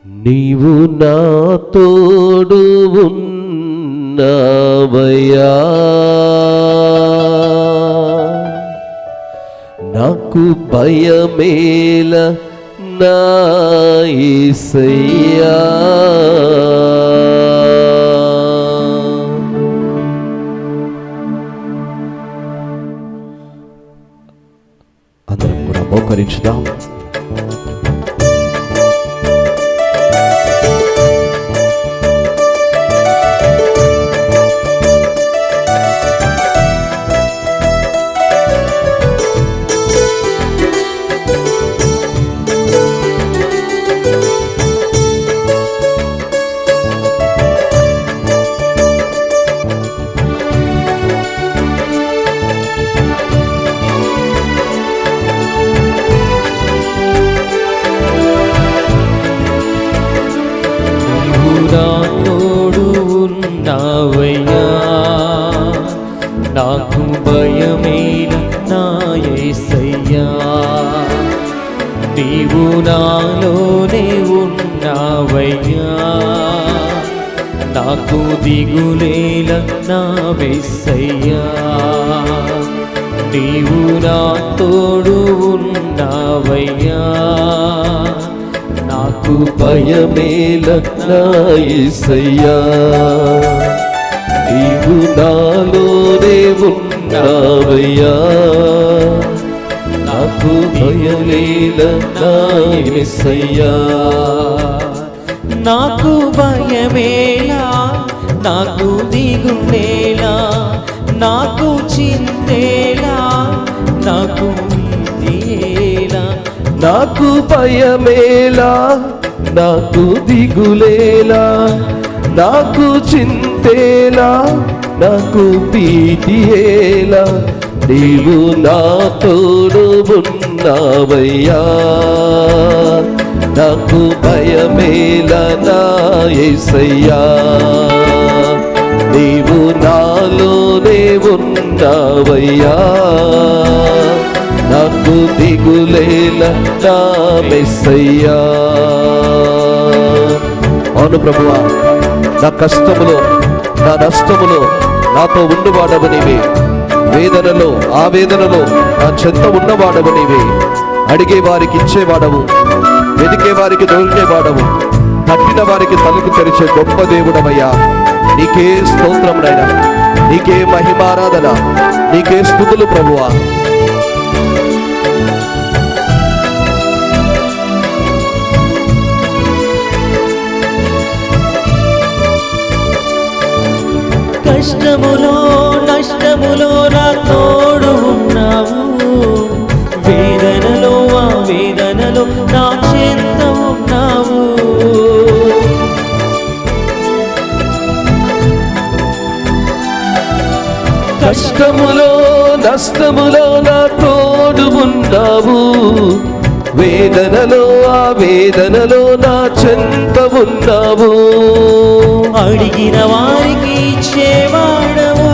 నీవు నా తోడు ఉన్నావయ్యా, నాకు భయమేల నా యేసయ్యా. అందరం కూడా మోకరించుదాం. తోడు ఉన్నావయ్యా, నాకు భయమేల నా యేసయ్యా. నీవు నాలోనే ఉన్నావయ్యా, నాకు దిగులేల నా యేసయ్యా. నీవు నా తోడు ఉన్నావయ్యా, నాకు భయమేల నా యేసయ్యా. నీవు నాలోనే ఉన్నావయ్యా, నాకు భయమేల నా యేసయ్యా. నాకు భయమేలా, నాకు దిగులేలా, నాకు చింతేలా, నాకు భీతియేలా. నాకు భయమేలా, నాకు దిగులేలా, నాకు చింతేలా, నాకు భీతియేలా. నీవు నా తోడు ఉన్నావయ్యా, నాకు భయమేల నా యేసయ్యా. నీవు నాలోనే ఉన్నావయ్యా, నాకు దిగులేల నా మెస్సయ్యా. అవును ప్రభువా, నా కష్టములో నా నష్టములో నాతో ఉండువాడవు నీవే. వేదనలో ఆవేదనలో నా చెంత ఉన్నవాడవు నీవే. అడిగే వారికి ఇచ్చేవాడవు, వెతికే వారికి దొరికేవాడవు, తట్టిన వారికి తలుపు తెరిచే గొప్ప దేవుడవయ్యా. నీకే స్తోత్రం నాయనా, నీకే మహిమారాధన, నీకే స్తుతులు ప్రభువా. కష్టములో నష్టములో నా తోడు ఉన్నావు, వేదనలో ఆ వేదనలో నా చెంత ఉన్నావు. కష్టములో నష్టములో నా తోడు ఉన్నావు, వేదనలో ఆ వేదనలో నా చెంత ఉన్నావు. అడిగిన వారికి ఇచ్చేవాడవు,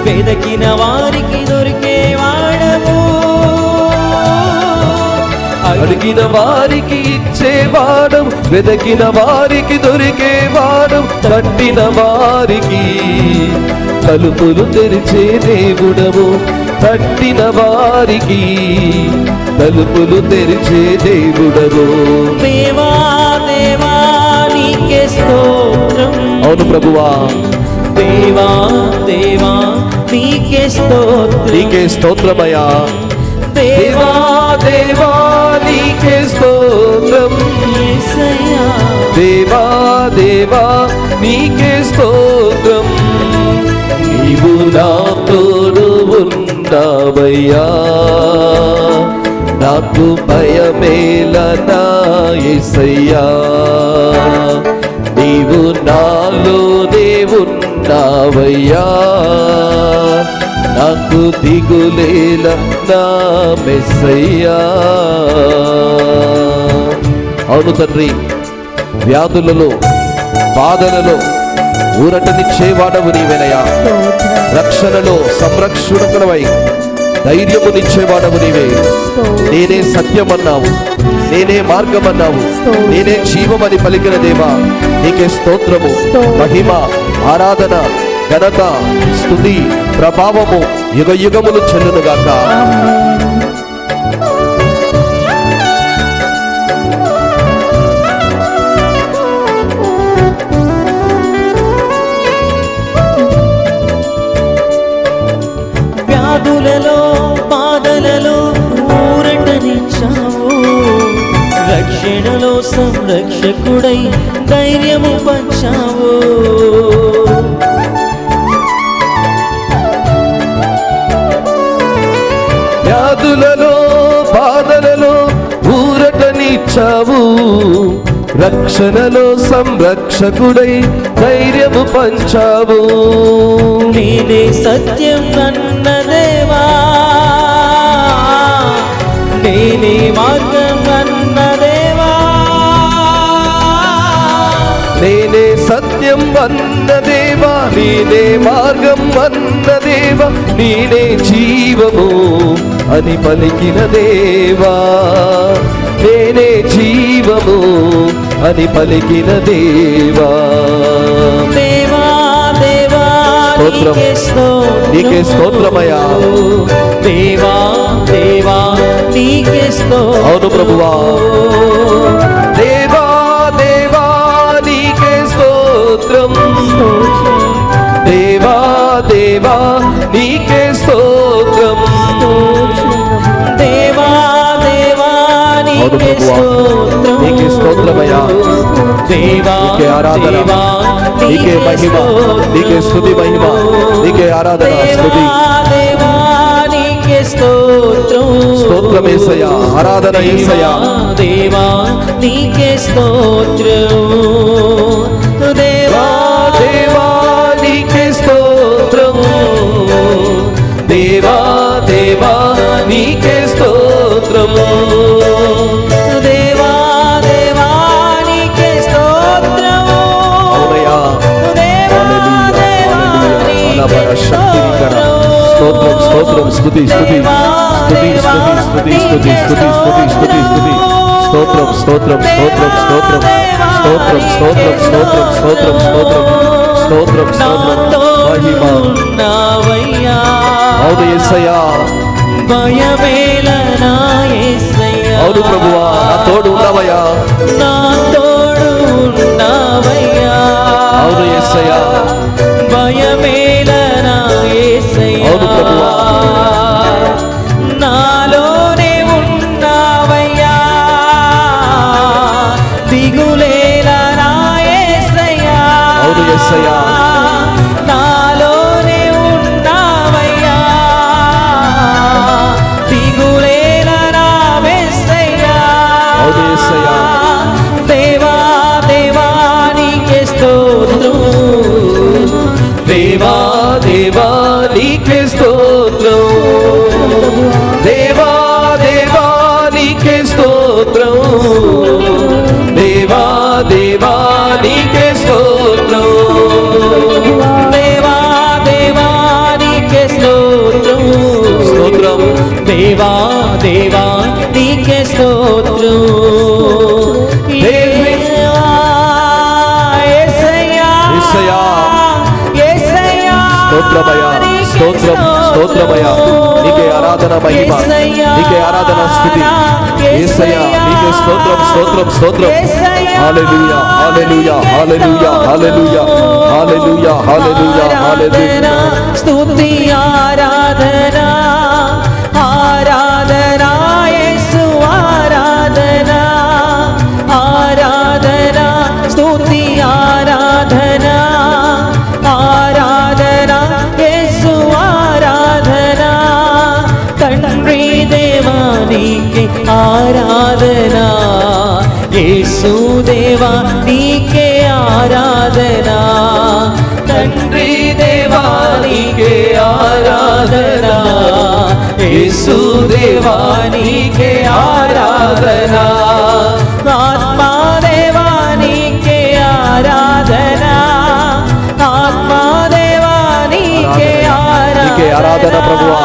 వెదకిన వారికి దొరికేవాడవు. అడిగిన వారికి ఇచ్చేవాడవు, వెదకిన వారికి దొరికేవాడవు, తట్టిన వారికి తలుపులు తెరిచే దేవుడవు. తట్టిన వారికి తలుపులు తెరిచే దేవుడవు. దేవా దేవా నీకే స్తోత్రం. అవును ప్రభువా, దేవా దేవా నీకే స్తోత్రం. నీకే స్తోత్రమయ్యా. దేవా దేవా నీకే స్తోత్రం. యేసయ్యా, దేవా దేవా నీకే స్తోత్రం. నీవు నా తోడు ఉన్నావయ్యా, నాకు భయమేల నా యేసయ్యా. నీవు నాలోనే ఉన్నావయ్యా, నాకు దిగులేల నా మెస్సయ్యా. అవును తండ్రి, వ్యాధులలో బాధలలో ఊరటనిచ్చేవాడవు నీవేనయ్యా. రక్షణలో సంరక్షణకులవై ధైర్యమునిచ్చేవాడవు నీవే. నేనే సత్యమన్నావు, నేనే మార్గమన్నావు, నేనే జీవమని పలికిన దేవా నీకే స్తోత్రము. మహిమ, ఆరాధన, ఘనత, స్తుతి, ప్రభావము యుగ యుగములు చెల్లునుగాక. వ్యాధులలో బాధలలో ఊరటనిచ్చావు, రక్షణలో సంరక్షకుడై ధైర్యము పంచావు. వ్యాధులలో బాధలలో ఊరటనిచ్చావు, రక్షణలో సంరక్షకుడై ధైర్యము పంచావు. నేనే సత్యం అన్న దేవా, నేనే మార్గం అన్న దేవా, నేనే సత్యం అన్న దేవా, నేనే మార్గం అన్న దేవా, నేనే జీవము అని పలికిన దేవా, నేనే జీవము అని పలికిన దేవా. దేవా దేవా స్తోత్రం, నీకే స్తోత్రమయ్యా. దేవా దేవా నీకే స్తోత్రం. అవును ప్రభువా. దేవా దేవా నీకే స్తోత్రం, దేవా దేవా నీకే స్తోత్రం. దేవా దేవా నీకే స్తోత్రం. నీకే స్తోత్రమయ్యా. దేవా నీకే ఆరాధన, నీకే మహిమ, నీకే స్తుతి మహిమ, నీకే ఆరాధన స్తుతి. దేవా నీకే స్తోత్రం. స్తోత్రం యేసయ్యా, ఆరాధన యేసయ్యా. దేవా నీకే స్తోత్రం. దేవా దేవా నీకే స్తోత్రం, దేవా దేవా నీకే స్తోత్రం. దేవా దేవా నీకే స్తోత్రం. అవునయ్యా. స్తోత్రం స్తోత్రం స్తుతి స్తుతి స్తుతి స్తుతి స్తుతి స్తుతి స్తుతి స్తుతి స్తుతి స్తుతి. స్తోత్రం స్తోత్రం స్తోత్రం స్తోత్రం స్తోత్రం స్తోత్రం స్తోత్రం స్తోత్రం స్తోత్రం స్తోత్రం స్తోత్రం మహిమ. అవును యేసయ్యా. భయమేలనా యేసయ్యా. అవును ప్రభువా, నా తోడు ఉన్నావయ్యా. నా తోడు ఉన్నావయ్యా. అవును యేసయ్యా. భయమేలనా యేసయ్యా. అవును ప్రభువా. నాలోనే ఉన్నావయ్యా. దిగులేలనా యేసయ్యా. అవును యేసయ్యా. నాలోనే ఉన్నావయ్యా. దిగులేలనా యేసయ్యా. అవును యేసయ్యా. దేవా దేవా నీకే స్తోత్రం. దేవా దేవా నీకే స్తోత్రం, దేవా దేవా నీకే స్తోత్రం, దేవా దేవా నీకే స్తోత్రం. దేవా దేవా నీకే స్తోత్రం. స్తోత్రం. దేవా దేవా నీకే స్తోత్రం. యేసయ్యా, యేసయ్యా, యేసయ్యా. స్తోత్రమయ్యా, స్తోత్రం స్తోత్రమయ్యా. నీకే ఆరాధన మహిమ, నీకే ఆరాధన స్థుతి. యేసయ్యా నీకే స్తోత్రం స్తోత్రం స్తోత్రం. హల్లెలూయా హల్లెలూయా హల్లెలూయా హల్లెలూయా హల్లెలూయా హల్లెలూయా హల్లెలూయా. స్తుతి ఆరాధన ఆరాధన యేసు ఆరాధన ఆరాధన స్తుతి ఆరాధన ఆరాధన యేసు ఆరాధన. తండ్రి దేవానికి ఆరాధన, యేసు దేవా నీకే ఆరాధన. తండ్రి దేవానికి ఆరాధన, యేసు దేవానికి ఆరాధన. ఆత్మా దేవానికి ఆరాధన, ఆత్మా దేవానికి నీకే ఆరాధన ప్రభువా.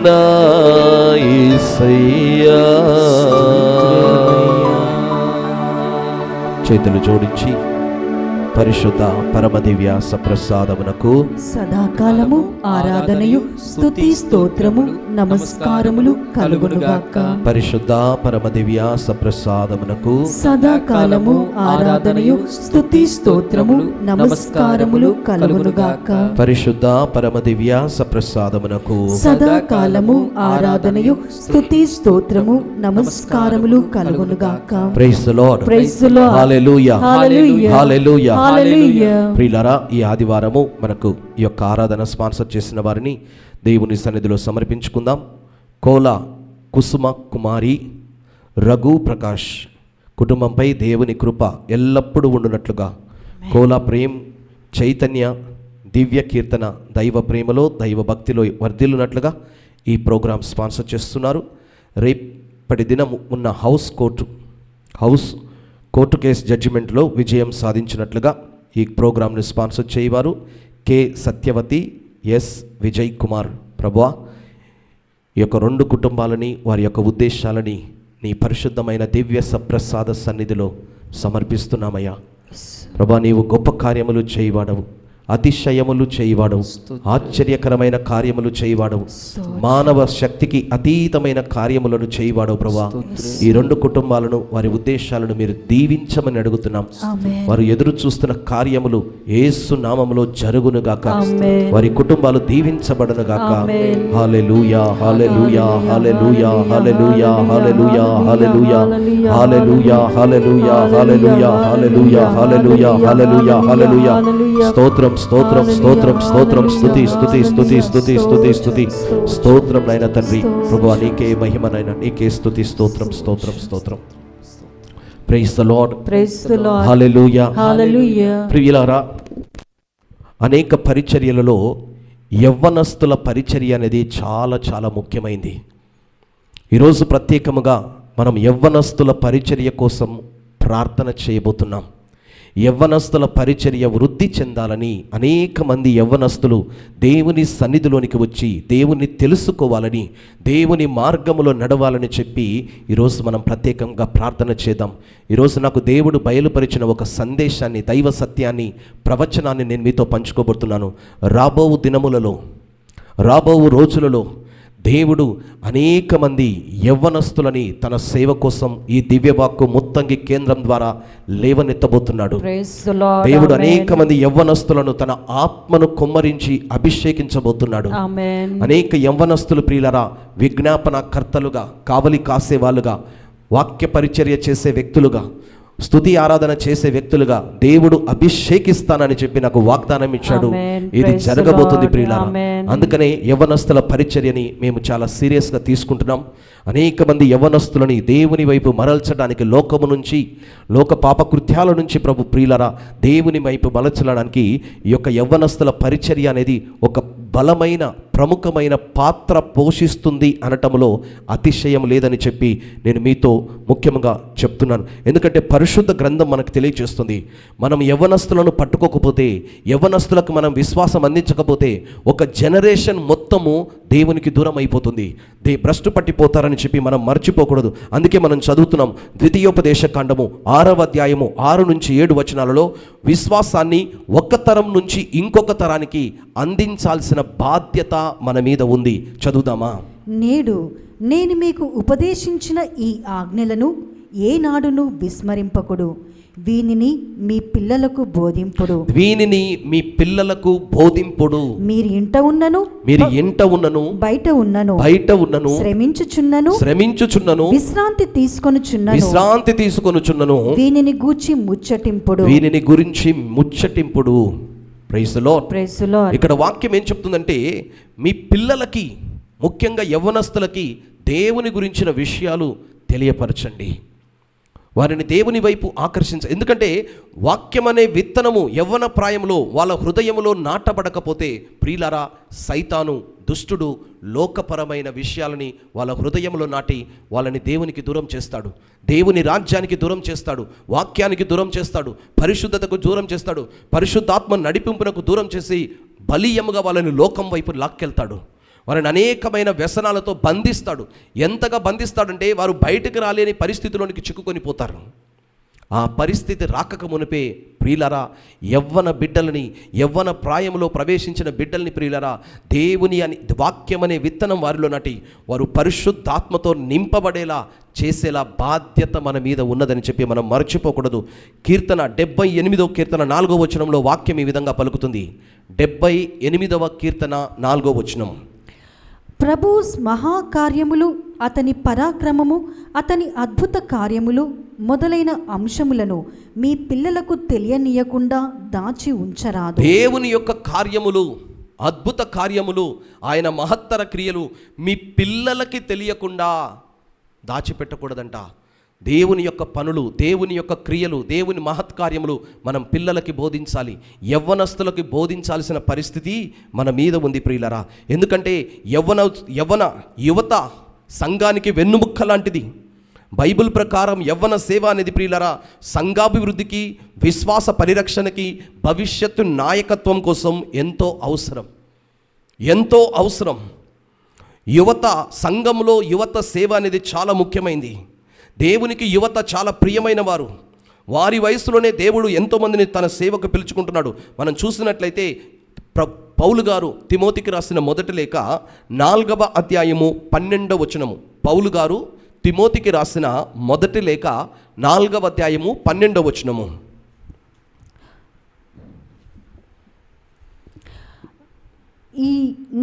నా యేసయ్యా. చేతులు జోడించి పరిశుద్ధ పరమదివ్య సప్రసాదమునకు సదాకాలము ఆరాధనయు స్తుతి స్తోత్రము నమస్కారములు కలుగునుగాక. పరిశుద్ధ పరమదివ్య సప్రసాదమునకు సదాకాలము ఆరాధనయు స్తుతి స్తోత్రము నమస్కారములు కలుగునుగాక. పరిశుద్ధ పరమదివ్య సప్రసాదమునకు సదాకాలము ఆరాధనయు స్తుతి స్తోత్రము నమస్కారములు కలుగునుగాక. Praise the Lord. Praise the Lord. హల్లెలూయా. హల్లెలూయా. హల్లెలూయా. హల్లెలూయా. ప్రియులారా, ఈ ఆదివారము మనకు ఈ యొక్క ఆరాధన స్పాన్సర్ చేసిన వారిని దేవుని సన్నిధిలో సమర్పించుకుందాం. కోల కుసుమ కుమారి, రఘు ప్రకాష్ కుటుంబంపై దేవుని కృప ఎల్లప్పుడూ ఉండునట్లుగా, కోల ప్రేమ్, చైతన్య దివ్య కీర్తన దైవ ప్రేమలో దైవ భక్తిలో వర్ధిల్లునట్లుగా ఈ ప్రోగ్రాం స్పాన్సర్ చేస్తున్నారు. రేపటి దినం ఉన్న హౌస్ కోర్టు కేసు జడ్జిమెంట్లో విజయం సాధించినట్లుగా ఈ ప్రోగ్రాంను స్పాన్సర్ చేయవారు కె సత్యవతి, ఎస్ విజయ్ కుమార్. ప్రభువా, ఈ యొక్క రెండు కుటుంబాలని వారి యొక్క ఉద్దేశాలని నీ పరిశుద్ధమైన దివ్య సప్రసాద సన్నిధిలో సమర్పిస్తున్నామయ్యా. ప్రభువా, నీవు గొప్ప కార్యములు చేయవాడవు, అతిశయములు చేయవాడవు, ఆశ్చర్యకరమైన కార్యములు చేయవాడవు, మానవ శక్తికి అతీతమైన కార్యములను చేయవాడవు. ప్రభువా, ఈ రెండు కుటుంబాలను వారి ఉద్దేశాలను మీరు దీవించమని అడుగుతున్నాం. వారు ఎదురు చూస్తున్న కార్యములు యేసు నామములో జరుగునుగాక. వారి కుటుంబాలు దీవించబడునుగాక. హల్లెలూయా, హల్లెలూయా, హల్లెలూయా, హల్లెలూయా, హల్లెలూయా, హల్లెలూయా, హల్లెలూయా, హల్లెలూయా, హల్లెలూయా, హల్లెలూయా, హల్లెలూయా, హల్లెలూయా, హల్లెలూయా. స్తోత్రం, స్తోత్రం, స్తోత్రం, స్తోత్రం, స్తుతి, స్తుతి, స్తుతి, స్తుతి, స్తుతి, స్తుతి, స్తోత్రం నాయన తండ్రి. ప్రభువా, నీకే మహిమ నాయన, నీకే స్తుతి, స్తోత్రం, స్తోత్రం, స్తోత్రం. Praise the Lord. Praise the Lord. హల్లెలూయా. హల్లెలూయా. ప్రియులారా, అనేక పరిచర్యలలో యవ్వనస్తుల పరిచర్య అనేది చాలా చాలా ముఖ్యమైంది. ఈరోజు ప్రత్యేకముగా మనం యవ్వనస్తుల పరిచర్య కోసం ప్రార్థన చేయబోతున్నాం. యవ్వనస్తుల పరిచర్య వృద్ధి చెందాలని అనేక మంది యవ్వనస్తులు దేవుని సన్నిధిలోనికి వచ్చి దేవుని తెలుసుకోవాలని, దేవుని మార్గములో నడవాలని చెప్పి ఈరోజు మనం ప్రత్యేకంగా ప్రార్థన చేద్దాం. ఈరోజు నాకు దేవుడు బయలుపరిచిన ఒక సందేశాన్ని, దైవ సత్యాన్ని, ప్రవచనాన్ని నేను మీతో పంచుకోబోతున్నాను. రాబో దినములలో, రాబో రోజులలో దేవుడు అనేక మంది యవ్వనస్తులని తన సేవ కోసం ఈ దివ్యవాక్కు ముత్తంగి కేంద్రం ద్వారా లేవనెత్తబోతున్నాడు. దేవుడు అనేక మంది యవ్వనస్తులను తన ఆత్మను కుమ్మరించి అభిషేకించబోతున్నాడు. అనేక యవ్వనస్తులు ప్రియులరా విజ్ఞాపన కర్తలుగా, కావలి కాసే వాళ్ళుగా, వాక్య పరిచర్య చేసే వ్యక్తులుగా, స్తుతి ఆరాధన చేసే వ్యక్తులుగా దేవుడు అభిషేకిస్తానని చెప్పి నాకు వాగ్దానం ఇచ్చాడు. ఇది జరగబోతుంది ప్రియులారా. అందుకనే యవ్వనస్తుల పరిచర్యని మేము చాలా సీరియస్గా తీసుకుంటున్నాం. అనేక మంది యవ్వనస్తులని దేవుని వైపు మరల్చడానికి, లోకము నుంచి, లోక పాపకృత్యాల నుంచి ప్రభు ప్రియులారా దేవుని వైపు మరల్చడానికి ఈ యొక్క యవ్వనస్తుల పరిచర్య అనేది ఒక బలమైన ప్రముఖమైన పాత్ర పోషిస్తుంది అనటంలో అతిశయం లేదని చెప్పి నేను మీతో ముఖ్యంగా చెప్తున్నాను. ఎందుకంటే పరిశుద్ధ గ్రంథం మనకు తెలియజేస్తుంది, మనం యవ్వనస్తులను పట్టుకోకపోతే, యవ్వనస్తులకు మనం విశ్వాసం అందించకపోతే ఒక జనరేషన్ మొత్తము దేవునికి దూరం అయిపోతుంది, భ్రష్టు పట్టిపోతారని చెప్పి మనం మర్చిపోకూడదు. అందుకే మనం చదువుతున్నాం ద్వితీయోపదేశ కాండము 6వ అధ్యాయము 6 నుంచి 7 వచనాలలో విశ్వాసాన్ని ఒక తరం నుంచి ఇంకొక తరానికి అందించాల్సిన బాధ్యత మన మీద ఉంది. చదువుదామా? నేడు నేను మీకు ఉపదేశించిన ఈ ఆజ్ఞలను ఏనాడును విస్మరింపకుడు, వీనిని మీ పిల్లలకు బోధింపుడు. వీనిని మీ పిల్లలకు బోధింపుడు. మీరు ఇంట ఉన్నను బయట ఉన్నను శ్రమించుచున్నను విశ్రాంతి తీసుకొనుచున్నను వీనిని గూర్చి ముచ్చటింపుడు. Praise the lord. ఇక్కడ వాక్యం ఏం చెప్తుందంటే, మీ పిల్లలకి, ముఖ్యంగా యవ్వనస్తులకి దేవుని గురించిన విషయాలు తెలియపరచండి, వారిని దేవుని వైపు ఎందుకంటే వాక్యం అనే విత్తనము యవ్వన ప్రాయంలో వాళ్ళ హృదయంలో నాటబడకపోతే ప్రియులారా సైతాను, దుష్టుడు లోకపరమైన విషయాలని వాళ్ళ హృదయంలో నాటి వాళ్ళని దేవునికి దూరం చేస్తాడు, దేవుని రాజ్యానికి దూరం చేస్తాడు, వాక్యానికి దూరం చేస్తాడు, పరిశుద్ధతకు దూరం చేస్తాడు, పరిశుద్ధాత్మ నడిపింపునకు దూరం చేసి బలీయముగా వాళ్ళని లోకం వైపు లాక్కెళ్తాడు. వారిని అనేకమైన వ్యసనాలతో బంధిస్తాడు. ఎంతగా బంధిస్తాడంటే వారు బయటకు రాలేని పరిస్థితిలోనికి చిక్కుకొని పోతారు. ఆ పరిస్థితి రాకక మునిపే ప్రియులరా, యవ్వన బిడ్డలని, యవ్వన ప్రాయంలో ప్రవేశించిన బిడ్డల్ని ప్రియులరా, దేవుని అని వాక్యం అనే విత్తనం వారిలో నాటి వారు పరిశుద్ధాత్మతో నింపబడేలా చేసేలా బాధ్యత మన మీద ఉన్నదని చెప్పి మనం మర్చిపోకూడదు. కీర్తన 78వ కీర్తన 4వ వచనంలో వాక్యం ఈ విధంగా పలుకుతుంది. 78వ కీర్తన 4వ వచనం. ప్రభు మహాకార్యములు, అతని పరాక్రమము, అతని అద్భుత కార్యములు మొదలైన అంశములను మీ పిల్లలకు తెలియనీయకుండా దాచి ఉంచరాదు. దేవుని యొక్క కార్యములు, అద్భుత కార్యములు, ఆయన మహత్తర క్రియలు మీ పిల్లలకి తెలియకుండా దాచిపెట్టకూడదంట. దేవుని యొక్క పనులు, దేవుని యొక్క క్రియలు, దేవుని మహత్కార్యములు మనం పిల్లలకి బోధించాలి. యవ్వనస్తులకి బోధించాల్సిన పరిస్థితి మన మీద ఉంది ప్రియులరా. ఎందుకంటే యువత సంఘానికి వెన్నుముక్క లాంటిది. బైబిల్ ప్రకారం యవ్వన సేవ అనేది ప్రియులరా సంఘాభివృద్ధికి, విశ్వాస పరిరక్షణకి, భవిష్యత్తు నాయకత్వం కోసం ఎంతో అవసరం, ఎంతో అవసరం. యువత సంఘంలో యువత సేవ అనేది చాలా ముఖ్యమైనది. దేవునికి యువత చాలా ప్రియమైన వారు. వారి వయసులోనే దేవుడు ఎంతోమందిని తన సేవకు పిలుచుకుంటున్నాడు. మనం చూసినట్లయితే పౌలు గారు తిమోతికి రాసిన మొదటి లేఖ 4వ అధ్యాయము 12వ వచనము. పౌలు గారు తిమోతికి రాసిన మొదటి లేఖ 4వ అధ్యాయము 12వ వచనము.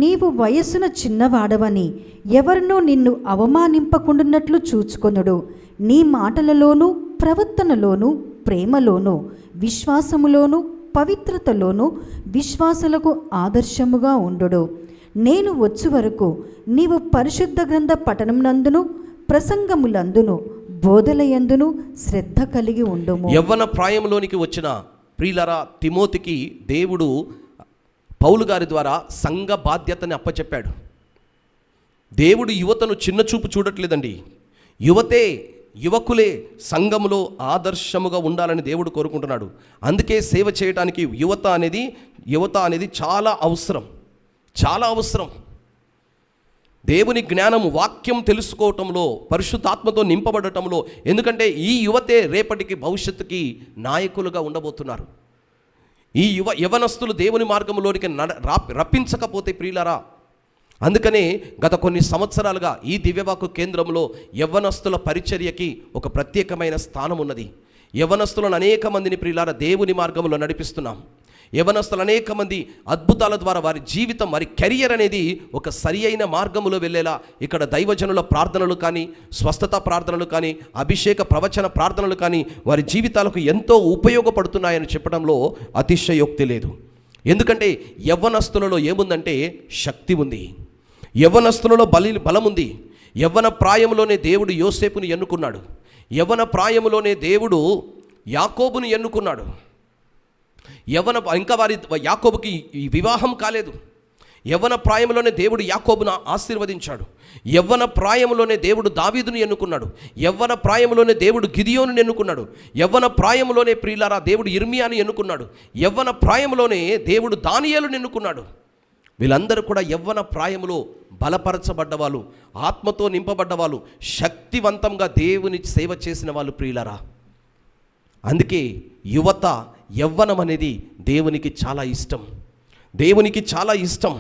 నీవు వయస్సున చిన్నవాడవని ఎవరినో నిన్ను అవమానింపకుండానట్లు చూచుకొనుడు. నీ మాటలలోనూ ప్రవర్తనలోనూ ప్రేమలోనూ విశ్వాసములోనూ పవిత్రతలోనూ విశ్వాసులకు ఆదర్శముగా ఉండుడు. నేను వచ్చు వరకు నీవు పరిశుద్ధ గ్రంథ పఠనమునందును ప్రసంగములందును బోధలయందును శ్రద్ధ కలిగి ఉండుము. యవ్వన ప్రాయంలోనికి వచ్చిన ప్రియులరా తిమోతికి దేవుడు పౌలు గారి ద్వారా సంఘ బాధ్యతని అప్పచెప్పాడు. దేవుడు యువతను చిన్న చూపు చూడట్లేదండి. యువకులే సంఘములో ఆదర్శముగా ఉండాలని దేవుడు కోరుకుంటున్నాడు. అందుకే సేవ చేయడానికి యువత అనేది చాలా అవసరం, చాలా అవసరం. దేవుని జ్ఞానము, వాక్యం తెలుసుకోవటంలో, పరిశుద్ధాత్మతో నింపబడటంలో. ఎందుకంటే ఈ యువతే రేపటికి భవిష్యత్తుకి నాయకులుగా ఉండబోతున్నారు. ఈ యవనస్తులు దేవుని మార్గంలోనికి రప్పించకపోతే ప్రియులరా, అందుకనే గత కొన్ని సంవత్సరాలుగా ఈ దివ్యవాకు కేంద్రంలో యవ్వనస్తుల పరిచర్యకి ఒక ప్రత్యేకమైన స్థానం ఉన్నది. యవ్వనస్తులను అనేక మందిని ప్రియులారా దేవుని మార్గంలో నడిపిస్తున్నాం. యవ్వనస్తులు అనేక మంది అద్భుతాల ద్వారా వారి జీవితం, వారి కెరియర్ అనేది ఒక సరి అయిన మార్గంలో వెళ్ళేలా ఇక్కడ దైవజనుల ప్రార్థనలు కానీ, స్వస్థత ప్రార్థనలు కానీ, అభిషేక ప్రవచన ప్రార్థనలు కానీ వారి జీవితాలకు ఎంతో ఉపయోగపడుతున్నాయని చెప్పడంలో అతిశయోక్తి లేదు. ఎందుకంటే యవ్వనస్తులలో ఏముందంటే శక్తి ఉంది, యవ్వనస్తులలో బలం ఉంది. యవ్వన ప్రాయంలోనే దేవుడు యోసేపుని ఎన్నుకున్నాడు. యవ్వన ప్రాయంలోనే దేవుడు యాకోబుని ఎన్నుకున్నాడు. యాకోబుకి వివాహం కాలేదు. యవ్వన ప్రాయంలోనే దేవుడు యాకోబును ఆశీర్వదించాడు. యవ్వన ప్రాయంలోనే దేవుడు దావీదును ఎన్నుకున్నాడు. యవ్వన ప్రాయంలోనే దేవుడు గిదియోను ఎన్నుకున్నాడు. యవ్వన ప్రాయంలోనే ప్రియులారా దేవుడు ఇర్మియాను ఎన్నుకున్నాడు. యవ్వన ప్రాయంలోనే దేవుడు దానియేలును ఎన్నుకున్నాడు. వీళ్ళందరూ కూడా యవ్వన ప్రాయములో బలపరచబడ్డవాళ్ళు, ఆత్మతో నింపబడ్డవాళ్ళు, శక్తివంతంగా దేవుని సేవ చేసిన వాళ్ళు ప్రియులారా. అందుకే యవ్వనం అనేది దేవునికి చాలా ఇష్టం, దేవునికి చాలా ఇష్టం.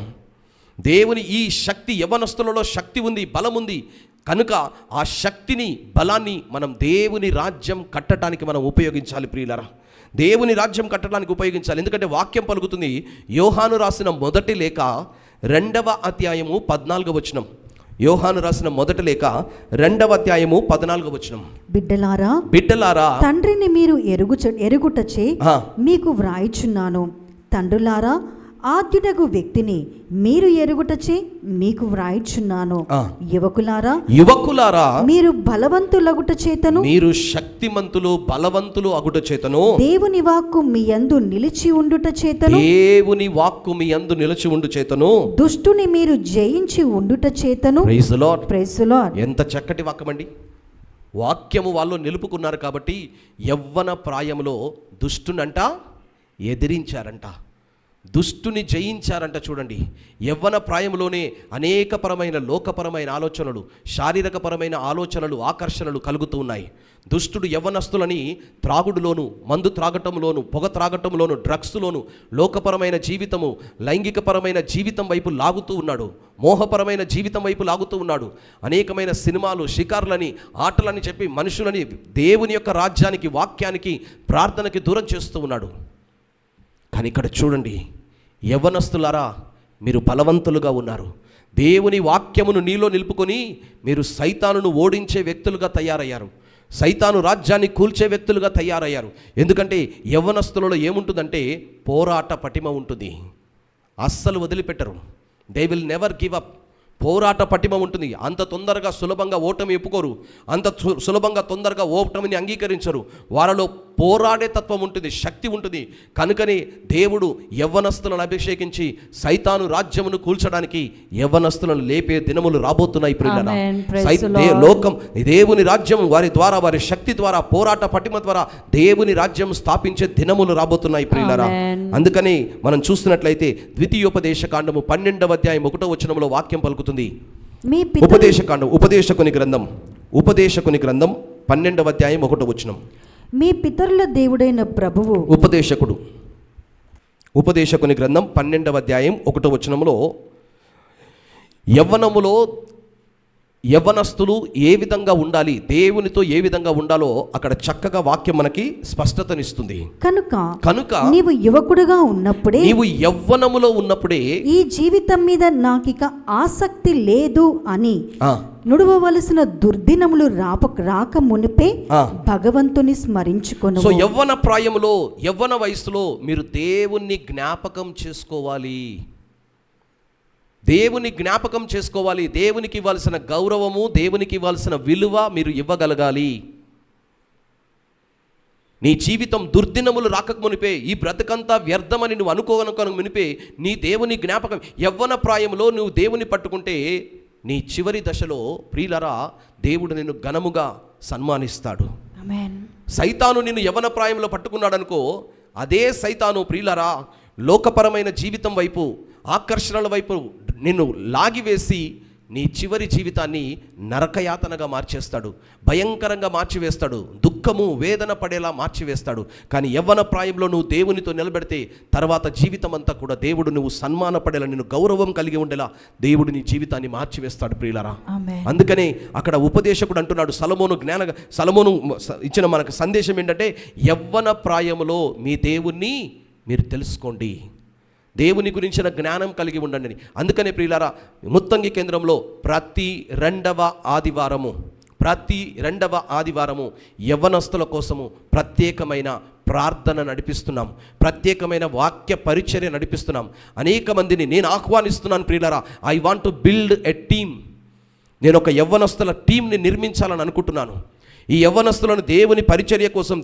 దేవుని ఈ శక్తి, యవ్వనస్తులలో శక్తి ఉంది, బలం ఉంది కనుక ఆ శక్తిని, బలాన్ని మనం దేవుని రాజ్యం కట్టడానికి మనం ఉపయోగించాలి ప్రియులారా. దేవుని రాజ్యం కట్టడానికి ఉపయోగించాలి. ఎందుకంటే వాక్యం పలుకుతుంది, యోహాను రాసిన మొదటి లేఖ 2వ అధ్యాయము 14వ వచనం. యోహాను రాసిన మొదటి లేఖ 2వ అధ్యాయము 14వ వచనం. బిడ్డలారా తండ్రిని మీరు ఎరుగుటచే మీకు వ్రాయిచున్నాను. తండ్రులారా ఆద్యుడగు వ్యక్తిని మీరు ఎరుగుటచే మీకు వ్రాయిచున్నాను. యువకులారా మీరు బలవంతులగుట చేతను, మీరు శక్తిమంతులు బలవంతులు అగుట చేతను, దేవుని వాక్కు మీ యందు నిలిచి ఉండుట చేతను, దేవుని వాక్కు మీ యందు నిలిచి ఉండు చేతను, దుష్టుని మీరు జయించి ఉండుట చేతను. Praise the Lord, praise the Lord. ఎంత చక్కటి వాక్యమండి. వాక్యము వాళ్ళు నిలుపుకున్నారు కాబట్టి యవ్వన ప్రాయంలో దుష్టునంట ఎదిరించారంట. దుష్టుని జయించారంట. చూడండి, యవ్వన ప్రాయంలోనే అనేకపరమైన లోకపరమైన ఆలోచనలు, శారీరకపరమైన ఆలోచనలు, ఆకర్షణలు కలుగుతూ ఉన్నాయి. దుష్టుడు యవ్వనస్తులని త్రాగుడులోను, మందు త్రాగటంలోను, పొగ త్రాగటంలోను, డ్రగ్స్లోను, లోకపరమైన జీవితము, లైంగికపరమైన జీవితం వైపు లాగుతూ ఉన్నాడు. మోహపరమైన జీవితం వైపు లాగుతూ ఉన్నాడు. అనేకమైన సినిమాలు, షికార్లని, ఆటలని చెప్పి మనుషులని దేవుని యొక్క రాజ్యానికి, వాక్యానికి, ప్రార్థనకి దూరం చేస్తూ ఉన్నాడు. కానీ ఇక్కడ చూడండి, యవ్వనస్తులారా, మీరు బలవంతులుగా ఉన్నారు. దేవుని వాక్యమును నీలో నిలుపుకొని మీరు సైతానును ఓడించే వ్యక్తులుగా తయారయ్యారు. సైతాను రాజ్యాన్ని కూల్చే వ్యక్తులుగా తయారయ్యారు. ఎందుకంటే యవ్వనస్తులలో ఏముంటుందంటే పోరాట పటిమ ఉంటుంది. అస్సలు వదిలిపెట్టరు. They will never give up. పోరాట పటిమ ఉంటుంది. అంత తొందరగా సులభంగా ఓటమి ఒప్పుకోరు. అంత సులభంగా తొందరగా ఓటమిని అంగీకరించరు. వారిలో పోరాడే తత్వం ఉంటుంది, శక్తి ఉంటుంది. కనుకనే దేవుడు యవ్వనస్తులను అభిషేకించి సైతాను రాజ్యమును కూల్చడానికి యవ్వనస్తులను లేపే దినములు రాబోతున్నాయి. లోకం, దేవుని రాజ్యం వారి ద్వారా, వారి శక్తి ద్వారా, పోరాట పటిమ ద్వారా దేవుని రాజ్యం స్థాపించే దినములు రాబోతున్నాయి ప్రియులారా. అందుకని మనం చూస్తున్నట్లయితే ద్వితీయోపదేశ కాండము 12వ అధ్యాయం 1వ వచనంలో వాక్యం పలుకుతుంది. ఉపదేశకుని గ్రంథం 12వ అధ్యాయం 1వ వచనం. మీ పితరుల దేవుడైన ప్రభువు. ఉపదేశకుని గ్రంథం 12వ అధ్యాయం 1వ వచనంలో యవ్వనస్తులు ఏ విధంగా ఉండాలి, దేవునితో ఏ విధంగా ఉండాలో అక్కడ చక్కగా వాక్యం మనకి స్పష్టతనిస్తుంది. కనుక నీవు యువకుడుగా ఉన్నప్పుడే, నీవు యవ్వనములో ఉన్నప్పుడే, ఈ జీవితం మీద నాకిక ఆసక్తి లేదు అని నుడవవలసిన దుర్దినములు రాక మునిపే భగవంతుని స్మరించుకొను. సో యవ్వన ప్రాయములో, యవ్వన వయసులో మీరు దేవుణ్ణి జ్ఞాపకం చేసుకోవాలి. దేవుని జ్ఞాపకం చేసుకోవాలి. దేవునికి ఇవ్వాల్సిన గౌరవము, దేవునికి ఇవ్వాల్సిన విలువ మీరు ఇవ్వగలగాలి. నీ జీవితం దుర్దినములు రాకకు మునిపే, ఈ బ్రతకంతా వ్యర్థమని నువ్వు అనుకోగనుక మునిపే నీ దేవుని జ్ఞాపకం, యవ్వన ప్రాయంలో నువ్వు దేవుని పట్టుకుంటే నీ చివరి దశలో ప్రియులరా దేవుడు నిన్ను ఘనముగా సన్మానిస్తాడు. సైతాను నిన్ను యవ్వన ప్రాయంలో పట్టుకున్నాడు అనుకో, అదే సైతాను ప్రియులరా లోకపరమైన జీవితం వైపు, ఆకర్షణల వైపు నిన్ను లాగివేసి నీ చివరి జీవితాన్ని నరకయాతనగా మార్చేస్తాడు, భయంకరంగా మార్చివేస్తాడు, దుఃఖము, వేదన పడేలా మార్చివేస్తాడు. కానీ యవ్వన ప్రాయంలో నువ్వు దేవునితో నిలబెడితే తర్వాత జీవితం అంతా కూడా దేవుడు నువ్వు సన్మానపడేలా, నిన్ను గౌరవం కలిగి ఉండేలా దేవుడు నీ జీవితాన్ని మార్చివేస్తాడు ప్రియులరా. అందుకనే అక్కడ ఉపదేశకుడు అంటున్నాడు, సలమోను ఇచ్చిన మనకు సందేశం ఏంటంటే యవ్వన ప్రాయములో మీ దేవుణ్ణి మీరు తెలుసుకోండి, దేవుని గురించిన జ్ఞానం కలిగి ఉండండి. అందుకనే ప్రియులారా ముత్తంగి కేంద్రంలో ప్రతి రెండవ ఆదివారము యవ్వనస్తుల కోసము ప్రత్యేకమైన ప్రార్థన నడిపిస్తున్నాం, ప్రత్యేకమైన వాక్య పరిచర్య నడిపిస్తున్నాం. అనేక మందిని నేను ఆహ్వానిస్తున్నాను ప్రియులారా. I want to build a team. నేను ఒక యవ్వనస్తుల టీంని నిర్మించాలని అనుకుంటున్నాను. ఈ యవ్వనస్తులను దేవుని పరిచర్య కోసం,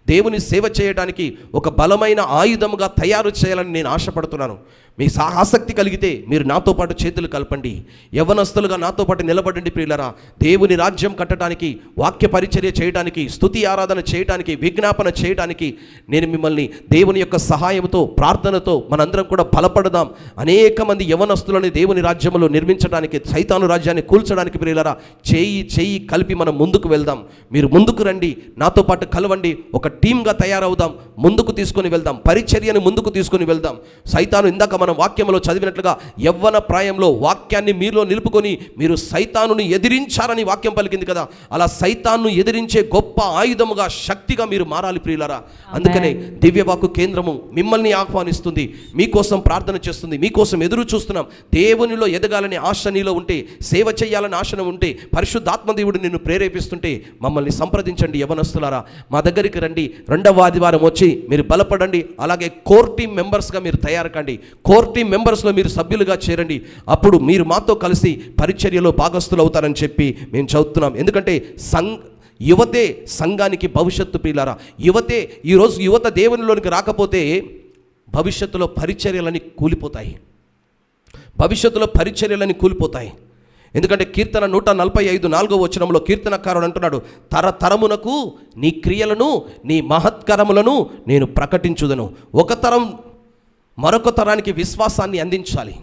దేవుని సేవ చేయడానికి ఒక బలమైన ఆయుధముగా తయారు చేయాలని నేను ఆశపడుతున్నాను. మీ ఆసక్తి కలిగితే మీరు నాతో పాటు చేతులు కలపండి, యవ్వనస్తులుగా నాతో పాటు నిలబడండి ప్రియులరా. దేవుని రాజ్యం కట్టడానికి, వాక్య పరిచర్య చేయడానికి, స్తుతి ఆరాధన చేయడానికి, విజ్ఞాపన చేయడానికి నేను మిమ్మల్ని దేవుని యొక్క సహాయంతో, ప్రార్థనతో మనందరం కూడా బలపడదాం. అనేక మంది యవ్వనస్తులని దేవుని రాజ్యంలో నిర్మించడానికి, సైతాను రాజ్యాన్ని కూల్చడానికి ప్రియులరా చేయి కలిపి మనం ముందుకు వెళ్దాం. మీరు ముందుకు రండి, నాతో పాటు కలవండి, ఒక టీమ్గా తయారవుదాం, ముందుకు తీసుకొని వెళ్దాం, పరిచర్యను ముందుకు తీసుకొని వెళ్దాం. సైతాను ఇందాక మనం వాక్యంలో చదివినట్లుగా యవ్వన ప్రాయంలో వాక్యాన్ని మీలో నిలుపుకొని మీరు సైతానుని ఎదిరించారని వాక్యం పలికింది కదా, అలా సైతాన్ను ఎదిరించే గొప్ప ఆయుధముగా, శక్తిగా మీరు మారాలి ప్రియులారా. అందుకనే దివ్యవాక్కు కేంద్రము మిమ్మల్ని ఆహ్వానిస్తుంది, మీకోసం ప్రార్థన చేస్తుంది, మీకోసం ఎదురు చూస్తున్నాం. దేవునిలో ఎదగాలని ఆశ నీలో ఉంటే, సేవ చేయాలని ఆశను ఉంటే, పరిశుద్ధాత్మ దేవుడు నిన్ను ప్రేరేపిస్తుంటే మమ్మల్ని సంప్రదించండి యవ్వనస్తులారా. మా దగ్గరికి రండి, రెండవ ఆదివారం వచ్చి మీరు బలపడండి. అలాగే కోర్ టీమ్ మెంబర్స్గా మీరు తయారు కండి, కోర్ టీమ్ మెంబర్స్లో మీరు సభ్యులుగా చేరండి. అప్పుడు మీరు మాతో కలిసి పరిచర్యలో భాగస్థులు అవుతారని చెప్పి మేము చదువుతున్నాం. ఎందుకంటే యువతే సంఘానికి భవిష్యత్తు ప్రియులారా. ఈరోజు యువత దేవునిలోనికి రాకపోతే భవిష్యత్తులో పరిచర్యలని కూలిపోతాయి. ఎందుకంటే కీర్తన 145 4వ వచనంలో కీర్తనకారుడు అంటున్నాడు, తరతరమునకు నీ క్రియలను, నీ మహత్కరములను నేను ప్రకటించుదను. ఒక తరం మరొక తరానికి విశ్వాసాన్ని అందించాలి.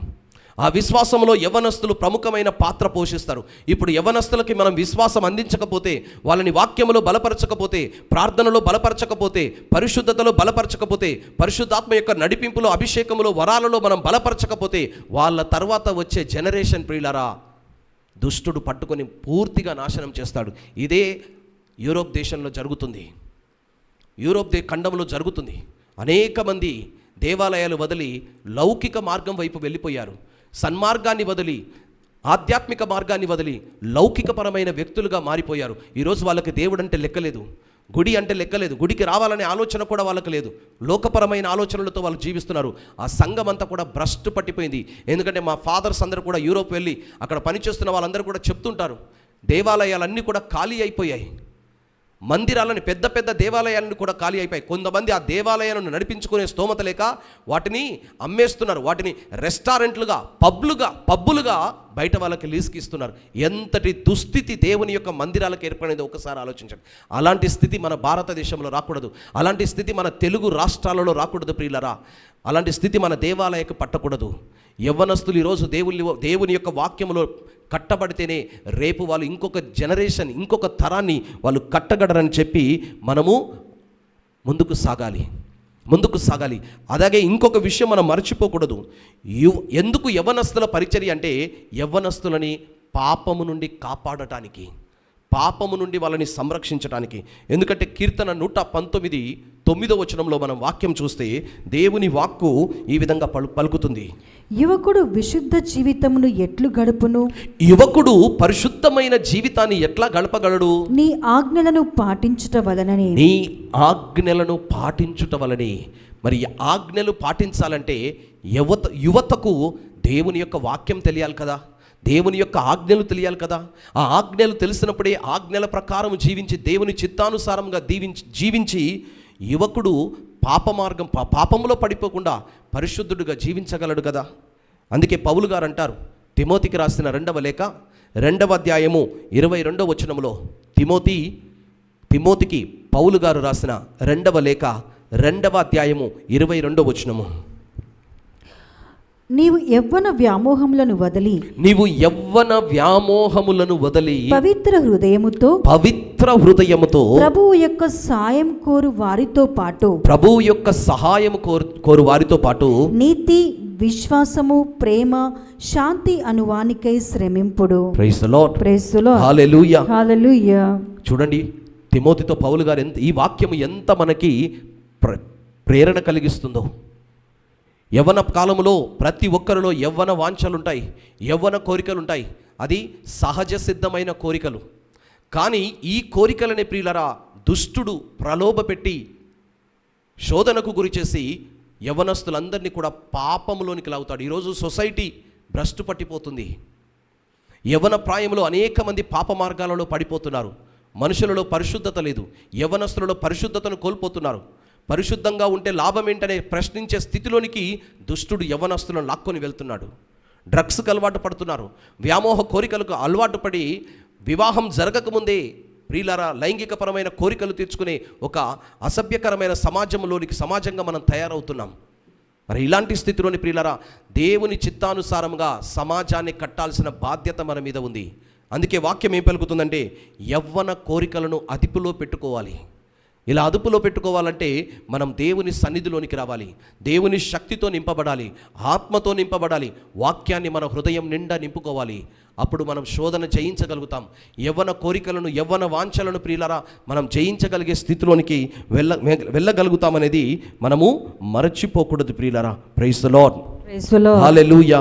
ఆ విశ్వాసంలో యవ్వనస్తులు ప్రముఖమైన పాత్ర పోషిస్తారు. ఇప్పుడు యవ్వనస్తులకి మనం విశ్వాసం అందించకపోతే, వాళ్ళని వాక్యములో బలపరచకపోతే, ప్రార్థనలో బలపరచకపోతే, పరిశుద్ధతలో బలపరచకపోతే, పరిశుద్ధాత్మ యొక్క నడిపింపులో, అభిషేకములో, వరాలలో మనం బలపరచకపోతే, వాళ్ళ తర్వాత వచ్చే జనరేషన్ ప్రియులారా దుష్టుడు పట్టుకొని పూర్తిగా నాశనం చేస్తాడు. ఇదే యూరోప్ దేశంలో జరుగుతుంది, యూరోప్ ఖండంలో జరుగుతుంది. అనేక మంది దేవాలయాలు వదిలి లౌకిక మార్గం వైపు వెళ్ళిపోయారు. సన్మార్గాన్ని వదిలి, ఆధ్యాత్మిక మార్గాన్ని వదిలి లౌకికపరమైన వ్యక్తులుగా మారిపోయారు. ఈరోజు వాళ్ళకి దేవుడు అంటే లెక్కలేదు, గుడి అంటే లెక్కలేదు, గుడికి రావాలనే ఆలోచన కూడా వాళ్ళకి లేదు. లోకపరమైన ఆలోచనలతో వాళ్ళు జీవిస్తున్నారు. ఆ సంఘం అంతా కూడా భ్రష్టు పట్టిపోయింది. ఎందుకంటే మా ఫాదర్స్ అందరూ కూడా యూరోప్ వెళ్ళి అక్కడ పనిచేస్తున్న వాళ్ళందరూ కూడా చెప్తుంటారు, దేవాలయాలన్నీ కూడా ఖాళీ అయిపోయాయి. మందిరాలని, పెద్ద పెద్ద దేవాలయాలను కూడా ఖాళీ అయిపోయాయి. కొంతమంది ఆ దేవాలయాలను నడిపించుకునే స్తోమత లేక వాటిని అమ్మేస్తున్నారు. వాటిని రెస్టారెంట్లుగా, పబ్బులుగా బయట వాళ్ళకి లీజుకి ఇస్తున్నారు. ఎంతటి దుస్థితి దేవుని యొక్క మందిరాలకు ఏర్పడింది ఒకసారి ఆలోచించండి. అలాంటి స్థితి మన భారతదేశంలో రాకూడదు. అలాంటి స్థితి మన తెలుగు రాష్ట్రాలలో రాకూడదు ప్రియులరా. అలాంటి స్థితి మన దేవాలయకు పట్టకూడదు. యవ్వనస్తులు ఈరోజు దేవుని యొక్క వాక్యములో కట్టబడితేనే రేపు వాళ్ళు ఇంకొక జనరేషన్, ఇంకొక తరాన్ని వాళ్ళు కట్టగడరని చెప్పి మనము ముందుకు సాగాలి. అలాగే ఇంకొక విషయం మనం మర్చిపోకూడదు. ఎందుకు యవ్వనస్తుల పరిచర్య అంటే, యవ్వనస్తులని పాపము నుండి కాపాడటానికి, పాపము నుండి వాళ్ళని సంరక్షించడానికి. ఎందుకంటే కీర్తన 119:9 మనం వాక్యం చూస్తే దేవుని వాక్కు ఈ విధంగా పలుకుతుంది. యువకుడు విశుద్ధ జీవితమును ఎట్లు గడుపును? యువకుడు పరిశుద్ధమైన జీవితాన్ని ఎట్లా గడపగలడు? నీ ఆజ్ఞలను పాటించుట వలననే. నీ ఆజ్ఞలను పాటించుట వలనే. మరి ఆజ్ఞలు పాటించాలంటే యువతకు దేవుని యొక్క వాక్యం తెలియాలి కదా, దేవుని యొక్క ఆజ్ఞలు తెలియాలి కదా. ఆ ఆజ్ఞలు తెలిసినప్పుడే ఆజ్ఞల ప్రకారం జీవించి, దేవుని చిత్తానుసారంగా జీవించి యువకుడు పాపములో పడిపోకుండా పరిశుద్ధుడిగా జీవించగలడు కదా. అందుకే పౌలు గారు అంటారు, తిమోతికి రాసిన 2వ లేఖ 2వ అధ్యాయము 22వ వచనములో, తిమోతికి పౌలు గారు రాసిన 2వ లేఖ 2వ అధ్యాయము 22వ వచనము, నీవు యవ్వన వ్యామోహములను వదలి పవిత్ర హృదయముతో ప్రభువు యొక్క సహాయం కోరు వారితో పాటు నీతి, విశ్వాసము, ప్రేమ, శాంతి అనువానికై శ్రమింపుడు. Praise the Lord. Praise the Lord. హల్లెలూయా. హల్లెలూయా. చూడండి, తిమోతితో పౌలు గారు ఈ వాక్యం ఎంత మనకి ప్రేరణ కలిగిస్తుందో. యవ్వన కాలంలో ప్రతి ఒక్కరిలో యవ్వన వాంఛలుంటాయి, యవ్వన కోరికలుంటాయి. అది సహజ సిద్ధమైన కోరికలు. కానీ ఈ కోరికలని ప్రియులరా దుష్టుడు ప్రలోభపెట్టి శోధనకు గురి చేసి యవ్వనస్తులందరినీ కూడా పాపములోనికి లాగుతాడు. ఈరోజు సొసైటీ భ్రష్టు పట్టిపోతుంది. యవ్వన ప్రాయంలో అనేక మంది పాప మార్గాలలో పడిపోతున్నారు. మనుషులలో పరిశుద్ధత లేదు, యవ్వనస్తులలో పరిశుద్ధతను కోల్పోతున్నారు. పరిశుద్ధంగా ఉంటే లాభం ఏంటనే ప్రశ్నించే స్థితిలోనికి దుష్టుడు యవ్వనస్తులను లాక్కొని వెళ్తున్నాడు. డ్రగ్స్కి అలవాటు పడుతున్నారు, వ్యామోహ కోరికలకు అలవాటు పడి వివాహం జరగకముందే ప్రియులారా లైంగికపరమైన కోరికలు తీర్చుకునే ఒక అసభ్యకరమైన సమాజంగా మనం తయారవుతున్నాం. మరి ఇలాంటి స్థితిలోని ప్రియులారా దేవుని చిత్తానుసారంగా సమాజాన్ని కట్టాల్సిన బాధ్యత మన మీద ఉంది. అందుకే వాక్యం ఏం పలుకుతుందంటే, యవ్వన కోరికలను అదుపులో పెట్టుకోవాలి. ఇలా అదుపులో పెట్టుకోవాలంటే మనం దేవుని సన్నిధిలోనికి రావాలి, దేవుని శక్తితో నింపబడాలి, ఆత్మతో నింపబడాలి, వాక్యాన్ని మన హృదయం నిండా నింపుకోవాలి. అప్పుడు మనం శోధన జయించగలుగుతాం. యవ్వన కోరికలను, యవ్వన వాంఛలను ప్రియులారా మనం జయించగలిగే స్థితిలోనికి వెళ్ళగలుగుతామనేది మనము మరచిపోకూడదు ప్రియులారా. Praise the Lord. హల్లెలూయా.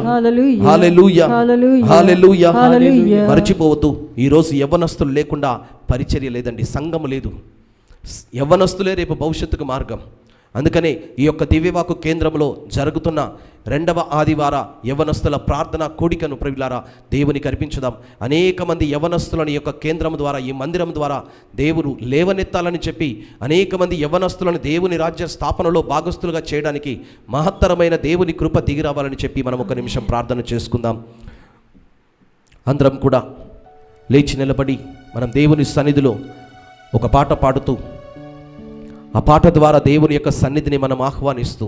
హల్లెలూయా. హల్లెలూయా. మరచిపోవద్దు. ఈరోజు యవ్వనస్తులు లేకుండా పరిచర్య లేదండి, సంఘము లేదు. యవ్వనస్తులే రేపు భవిష్యత్తుకు మార్గం. అందుకనే ఈ యొక్క దివ్యవాకు కేంద్రంలో జరుగుతున్న 2వ ఆదివార యవ్వనస్తుల ప్రార్థన కూడికను ప్రియులారా దేవునికి అర్పించుదాం. అనేక మంది యవ్వనస్తులని యొక్క కేంద్రం ద్వారా, ఈ మందిరం ద్వారా దేవుడు లేవనెత్తాలని చెప్పి అనేక మంది యవ్వనస్తులను దేవుని రాజ్య స్థాపనలో భాగస్తులుగా చేయడానికి మహత్తరమైన దేవుని కృప దిగిరావాలని చెప్పి మనం ఒక నిమిషం ప్రార్థన చేసుకుందాం. అందరం కూడా లేచి నిలబడి మనం దేవుని సన్నిధిలో ఒక పాట పాడుతూ, ఆ పాట ద్వారా దేవుని యొక్క సన్నిధిని మనం ఆహ్వానిస్తూ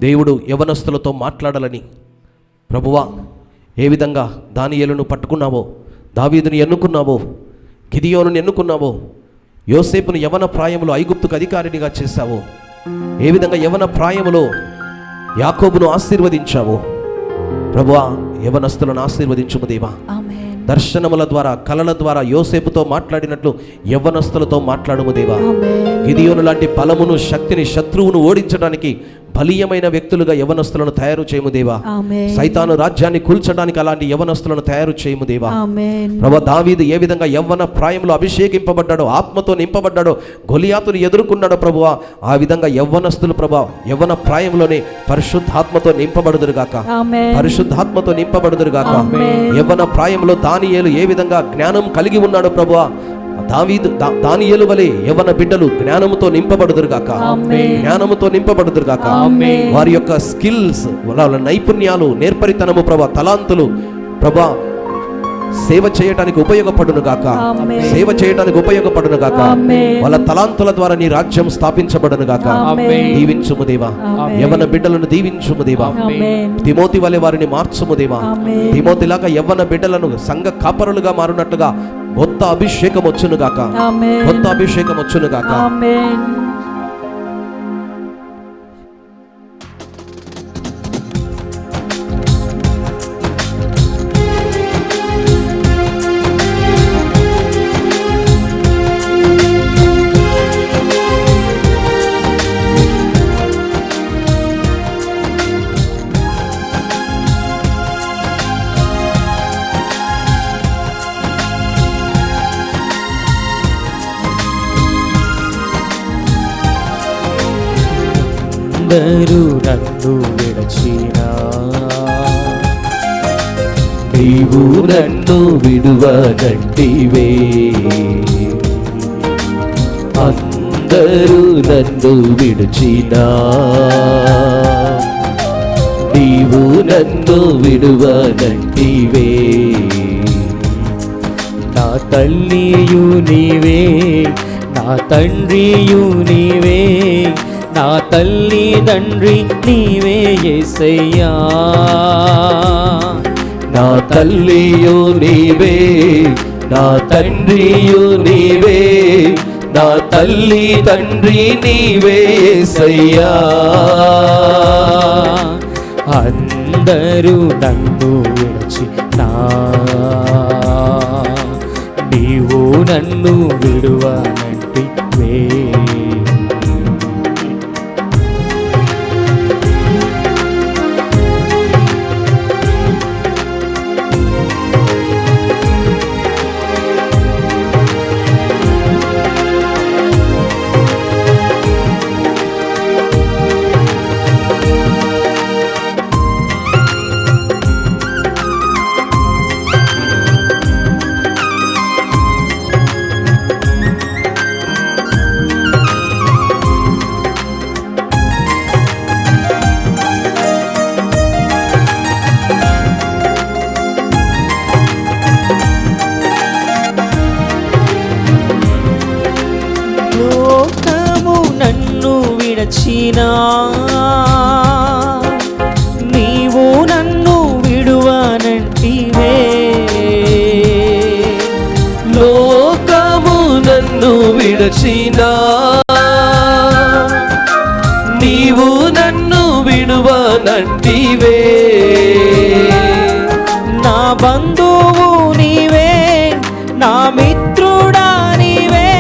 దేవుడు యవనస్తులతో మాట్లాడాలని, ప్రభువా ఏ విధంగా దానియేలును పట్టుకున్నావో, దావీదుని ఎన్నుకున్నావో, గిదియోనుని ఎన్నుకున్నావో, యోసేపును యవన ప్రాయములో ఐగుప్తుకు అధికారినిగా చేశావో, ఏ విధంగా యవన ప్రాయములో యాకోబును ఆశీర్వదించావో, ప్రభువా యవనస్తులను ఆశీర్వదించుము దేవా. ఆమేన్. దర్శనముల ద్వారా, కలల ద్వారా యోసేపుతో మాట్లాడినట్లు యవ్వనస్తులతో మాట్లాడుము దేవా. ఆమేన్. గిదియోను లాంటి బలమును, శక్తిని, శత్రువును ఓడించడానికి బలీయమైన వ్యక్తులుగా యవనస్తులను తయారు చేయము దేవా. ఆమేన్. సైతాను రాజ్యాన్ని కూల్చడానికి అలాంటి యవనస్తులను తయారు చేయము దేవా. ఆమేన్. ప్రభు, దావీదు ఏ విధంగా యవ్వన ప్రాయంలో అభిషేకింపబడ్డాడో, ఆత్మతో నింపబడ్డాడో, గొలియాతును ఎదుర్కొన్నాడో ప్రభువా, ఆ విధంగా యవ్వనస్తులు ప్రభా యవ్వన ప్రాయంలోనే పరిశుద్ధాత్మతో నింపబడుదురుగాక. ఆమేన్. పరిశుద్ధాత్మతో నింపబడుదురుగాక. ఆమేన్. యవ్వన ప్రాయంలో దానియేలు ఏ విధంగా జ్ఞానం కలిగి ఉన్నాడో ప్రభువా, దానియేలు వలె యవ్వన బిడ్డలు జ్ఞానముతో నింపబడుదురుగాక. ఆమేన్. జ్ఞానముతో నింపబడుదురుగాక. ఆమేన్. వారి యొక్క స్కిల్స్, వాళ్ళ నైపుణ్యాలు, నేర్పరితనము ప్రభా, తలాంతులు ప్రభా సేవ చేయడానికి ఉపయోగపడును గాక. ఆమేన్. సేవ చేయడానికి ఉపయోగపడును గాక. ఆమేన్. వాళ్ళ తలాంతుల ద్వారా నీ రాజ్యం స్థాపించబడును గాక. ఆమేన్. దీవించుము దేవా. ఆమేన్. యవ్వన బిడ్డలను దీవించుము దేవా. ఆమేన్. తిమోతి వలె వారిని మార్చుము దేవా. ఆమేన్. తిమోతిలాగా యవ్వన బిడ్డలను సంఘ కాపరులుగా మారునట్లుగా కొత్త అభిషేకం వచ్చును గాక. ఆమేన్. కొత్త అభిషేకం వచ్చును గాక. ఆమేన్. అందరూ నన్ను విడచినా, నీవు నన్ను విడువనంటివే. అందరూ నన్ను విడిచినా, నీవు నన్ను విడువనంటివే. నా తల్లియు నీవే, నా తండ్రియు నీవే, నా తల్లి తండ్రి నీవే యేసయ్యా. నా తల్లియు నీవే, నా తండ్రియు నీవే, నా తల్లి తండ్రి నీవే యేసయ్యా. అందరూ నన్ను విడచినా, నీవు నన్ను విడువనంటివే. లోకము నన్ను విడచినా, నీవు నన్ను విడువనంటివే. లోకము నన్ను విడచినా, నీవు నన్ను విడువనంటివే. నా బంధువు నీవే, నా మిత్రుడా నీవే,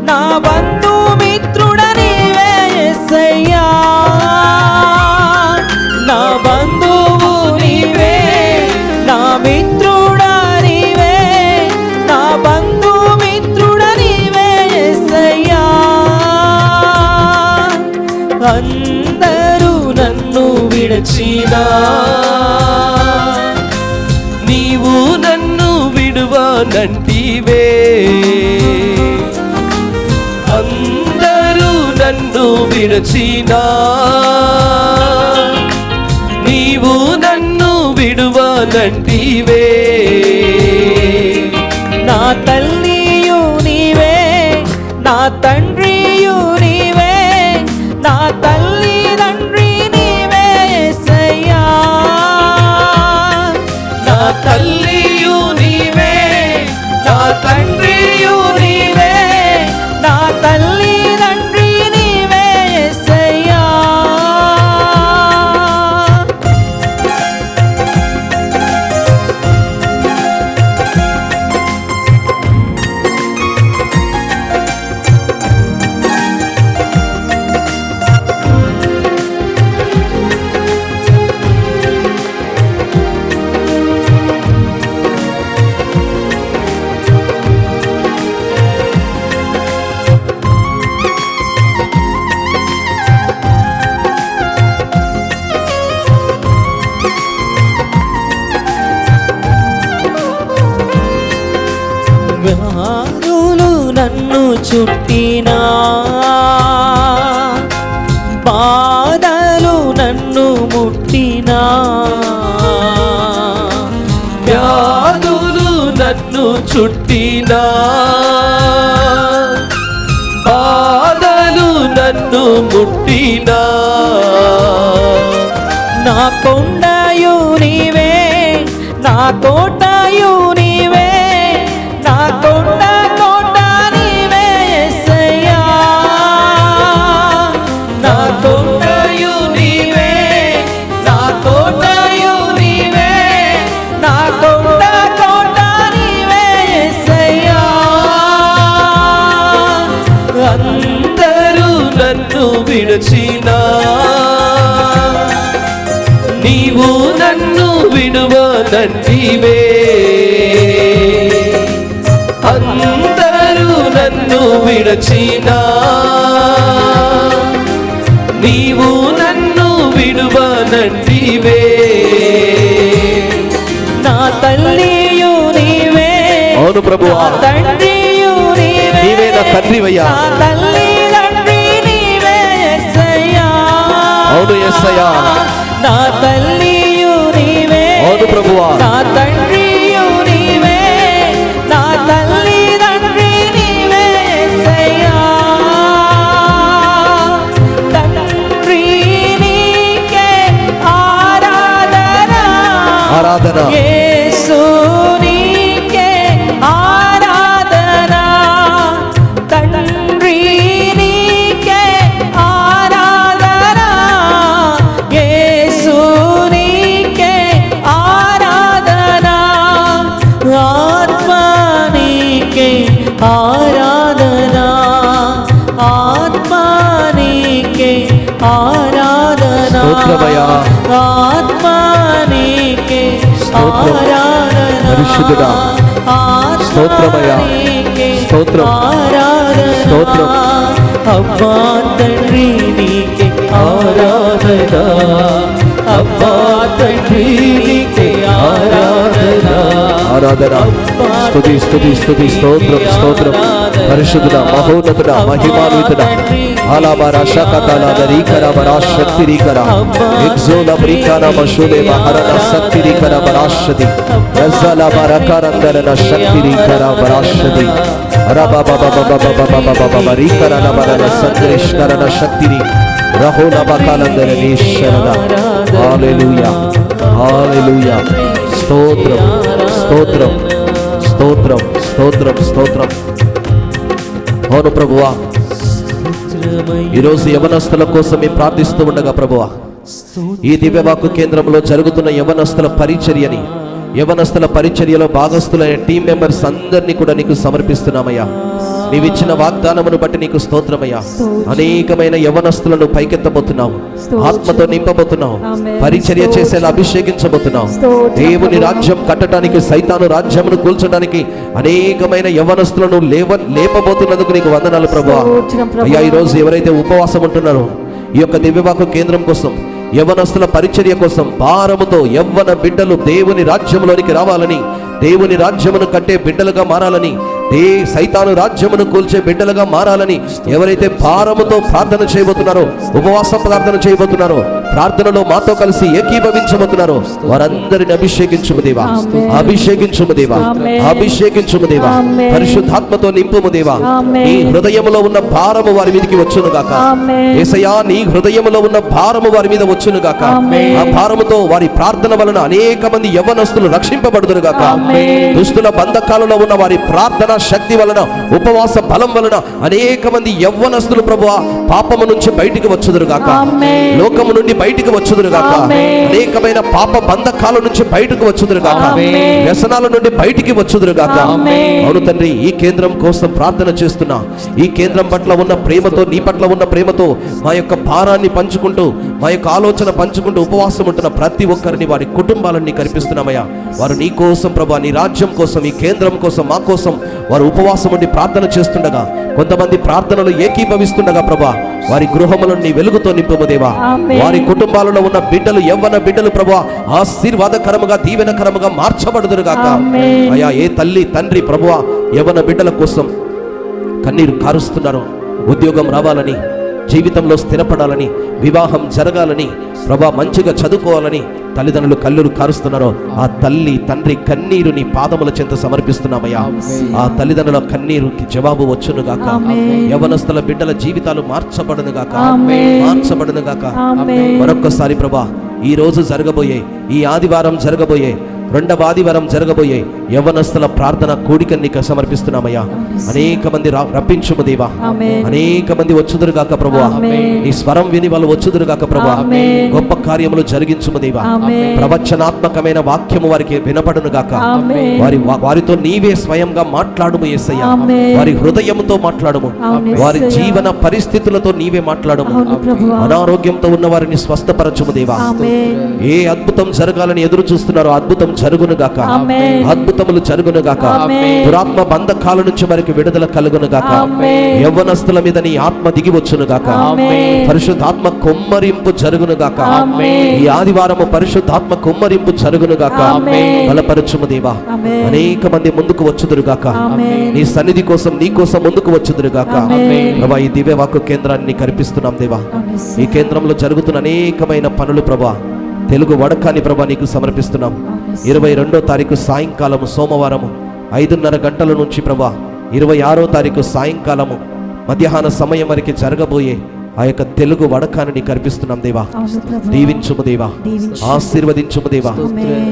నా బంధుమిత్రుడా నీవే యేసయ్యా. నా బంధువు నీవే, నా మిత్రుడా నీవే, నా బంధుమిత్రుడా నీవే యేసయ్యా. అందరూ నన్ను విడచినా, నీవు నన్ను విడువనంటివే. అందరూ నన్ను విడచినా, నీవు నన్ను విడువనంటివే. నా తల్లియు నీవే, నా తండ్రియు నీవే, నా తల్లి తండ్రి నీవే చుట్టినా, బాధలు నన్ను ముట్టినా, వ్యాధులు నన్ను చుట్టినా, బాధలు నన్ను ముట్టినా, నా కొండయు నీవే, నా కోటయు నీవే, నా కొండ కోట నీవే యేసయ్యా. నా కొండయు నీవే, నా కోటయు నీవే, నా కొండ కోట నీవే యేసయ్యా. అందరూ నన్ను విడిచినా, నీవు నన్ను విడువనంటివే. అందరూ నన్ను విడచినా, నీవు నన్ను విడువనంటివే. నా తల్లియు నీవే, అవును ప్రభువా, నా తండ్రియు నీవే, నీవే నా తండ్రివయ్యా. నా తల్లి తండ్రి నీవే యేసయ్యా. అవును యేసయ్యా. నా తల్లియు నీవే, అవును ప్రభువా, నా తండ్రియు నీవే, నా తల్లి తండ్రి నీవే యేసయ్యా. తండ్రి నీకే ఆరాధన, ఆరాధన. యేసు నీకే ఆరాధన, తండ్రి నీకే ఆరాధన, యేసు నీకే ఆరాధన, ఆత్మ నీకే ఆరాధన, ఆత్మ నీకే ఆరాధన, స్తోత్రమయ్యా. ఆత్మ నీకే స్తోత్రం. ఆరాధన, పరిశుద్ధుడా. ఆత్మ స్తోత్రమయ్యా. నీకే స్తోత్రం. ఆరాధన, స్తోత్రం. అబ్బా తండ్రి నీకే ఆరాధన, అబ్బా తండ్రి నీకే ఆరాధన, ఆరాధన. స్తుతి స్తుతి స్తుతి స్తోత్రం స్తోత్రం. పరిశుద్ధుడ, మహోన్నతుడ, మహిమాన్వితుడ. ఆలాబరా శకతల దరీకర బరాశక్తిరీకర ఎగ్జోల బ్రికాన మషులే మహరణ శక్తిరీకర బరాశతి రజల బరకరందరన శక్తిరీకర బరాశతి రబబబబబబబబబబబ రీకరణ బరణ సంద్రిష్కరణ శక్తిని రహోల బకాలందర నీశ్వరద. హల్లెలూయా, హల్లెలూయా. స్తోత్రం స్తోత్రం స్తోత్రం స్తోత్రం స్తోత్రం. అవును ప్రభువా, ఈరోజు యవనస్తుల కోసం మేము ప్రార్థిస్తూ ఉండగా ప్రభువా, ఈ దివ్యవాక్కు కేంద్రంలో జరుగుతున్న యవనస్తుల పరిచర్యని, యవనస్తుల పరిచర్యలో భాగస్థులైన టీం మెంబర్స్ అందరినీ కూడా నీకు సమర్పిస్తున్నామయ్యా. నీవిచ్చిన వాగ్దానమును బట్టి నీకు స్తోత్రమయ్యా. అనేకమైన యవనస్తులను పైకెత్తబోతున్నావు, ఆత్మతో నింపబోతున్నావు, పరిచర్య చేసేలా అభిషేకించబోతున్నావు. దేవుని రాజ్యం కట్టడానికి, సైతాను రాజ్యమును కూల్చడానికి అనేకమైన యవనస్తులను లేపబోతున్నందుకు నీకు వందనాలు ప్రభువా. అయ్యా, ఈరోజు ఎవరైతే ఉపవాసం ఉంటున్నారో ఈ యొక్క దివ్యవాక్కు కేంద్రం కోసం, యవనస్తుల పరిచర్య కోసం భారముతో యవ్వన బిడ్డలు దేవుని రాజ్యంలోనికి రావాలని, దేవుని రాజ్యమును కట్టే బిడ్డలుగా మారాలని, సైతాను రాజ్యమును కూల్చే బిడ్డలుగా మారాలని ఎవరైతే భారముతో ప్రార్థన చేయబోతున్నారో, ఉపవాస ప్రార్థన చేయబోతున్నారో, ప్రార్థనలో మాతో కలిసి ఏకీభవించబోతున్నారో వారందరిని అభిషేకించుము దేవా, అభిషేకించుము దేవా, అభిషేకించుము దేవా. పరిశుద్ధాత్మతో నింపుము దేవా. నీ హృదయములో ఉన్న భారము వారి మీదకి వచ్చును గాక. యేసయ్యా, నీ హృదయములో ఉన్న భారము వారి మీద వచ్చును గాక. ఆ భారముతో వారి ప్రార్థన వలన అనేక మంది యవ్వనస్తులు రక్షింపబడుదురు గాక. దుష్టుల బంధకాలలో ఉన్న వారి ప్రార్థన శక్తి వలన, ఉపవాస బలం వలన అనేక మంది యవ్వనస్తులు ప్రభువా పాపము నుంచి బయటికి వచ్చుదురు గాక, లోకము నుండి బయటికి వచ్చుదురు గాక, అనేకమైన పాప బంధకాల నుంచి బయటకు వచ్చుదురు గాక, వ్యసనాల నుండి బయటికి వచ్చుదురు గాక. అవును తండ్రి, ఈ కేంద్రం కోసం ప్రార్థన చేస్తున్నా. ఈ కేంద్రం పట్ల ఉన్న ప్రేమతో, నీ పట్ల ఉన్న ప్రేమతో మా యొక్క భారాన్ని పంచుకుంటూ, మా యొక్క ఆలోచన పంచుకుంటూ ఉపవాసం ఉంటున్న ప్రతి ఒక్కరిని, వారి కుటుంబాలని కనిపిస్తున్నామయ్యా. వారు నీ కోసం ప్రభా, నీ రాజ్యం కోసం, ఈ కేంద్రం కోసం, మా కోసం వారు ఉపవాసం ఉండి ప్రార్థన చేస్తుండగా, కొంతమంది ప్రార్థనలు ఏకీభవిస్తుండగా ప్రభా, వారి గృహములను నీ వెలుగుతో నింపుము దేవా. వారి కుటుంబాలలో ఉన్న బిడ్డలు, యవ్వన బిడ్డలు ప్రభా ఆశీర్వాదకరముగా, దీవెనకరముగా మార్చబడుదురు గాక. అయ్యా, ఏ తల్లి తండ్రి ప్రభువా యవ్వన బిడ్డల కోసం కన్నీరు కారుస్తున్నారో, ఉద్యోగం రావాలని, జీవితంలో స్థిరపడాలని, వివాహం జరగాలని, ప్రభా మంచిగా చదువుకోవాలని తల్లిదండ్రులు కళ్ళురు కారుస్తున్నారో, ఆ తల్లి తండ్రి కన్నీరు నీ పాదముల చెంత సమర్పిస్తున్నామయ్యా. ఆ తల్లిదండ్రుల కన్నీరుకి జవాబు వచ్చును గాక. యవనస్తుల బిడ్డల జీవితాలు మార్చబడును గాక, మార్చబడును గాక. మరొక్కసారి ప్రభా, ఈ రోజు జరగబోయే, ఈ ఆదివారం జరగబోయే, రెండవ ఆదివారం జరగబోయే యవనస్తుల ప్రార్థన కూడికని నీకు సమర్పిస్తున్నామయ్యా. అనేక మంది రప్పించుము దేవా, అనేక మంది వచ్చుదురుగాక ప్రభువా. నీ స్వరం విని వాళ్ళు వచ్చుదురుగాక ప్రభువా. గొప్ప కార్యములు జరిగించుము దేవా. ప్రవచనాత్మకమైన వాక్యము వారికి వినపడును గాక. వారితో నీవే స్వయంగా మాట్లాడుము యేసయ్యా. వారి హృదయంతో మాట్లాడుము, వారి జీవన పరిస్థితులతో నీవే మాట్లాడుము. అనారోగ్యంతో ఉన్న వారిని స్వస్థపరచుము దేవా. ఏ అద్భుతం జరగాలని ఎదురు చూస్తున్నారో అద్భుతం జరుగును గాక, అద్భుతములు జరుగును గాక. దురాత్మ బంధకాల నుంచి వారికి విడుదల కలుగును గాక. యవ్వనస్తుల మీద నీ ఆత్మ దిగి వచ్చును గాక. పరిశుద్ధాత్మ కుమ్మరింపు జరుగును గాక. ఈ ఆదివారము పరిశుద్ధాత్మ కుమ్మరింపు జరుగును గాక. బలపరచుము దేవా. అనేక మంది ముందుకు వచ్చుదురు గాక. నీ సన్నిధి కోసం, నీ కోసం ముందుకు వచ్చుదురు గాక. ప్రభా, ఈ దివ్య వాక్కు కేంద్రాన్ని కల్పిస్తున్నాం దేవా. ఈ కేంద్రంలో జరుగుతున్న అనేకమైన పనులు ప్రభా, తెలుగు వడకాని ప్రభా నీకు సమర్పిస్తున్నాం. 22వ తారీఖు సాయంకాలము సోమవారము 5:30 గంటల నుంచి ప్రభా 26వ తారీఖు సాయంకాలము మధ్యాహ్న సమయం వరకు జరగబోయే ఆ యొక్క తెలుగు వడకాన్ని నీకు అర్పిస్తున్నాం దేవా. దీవించుము దేవా, ఆశీర్వదించుము దేవా.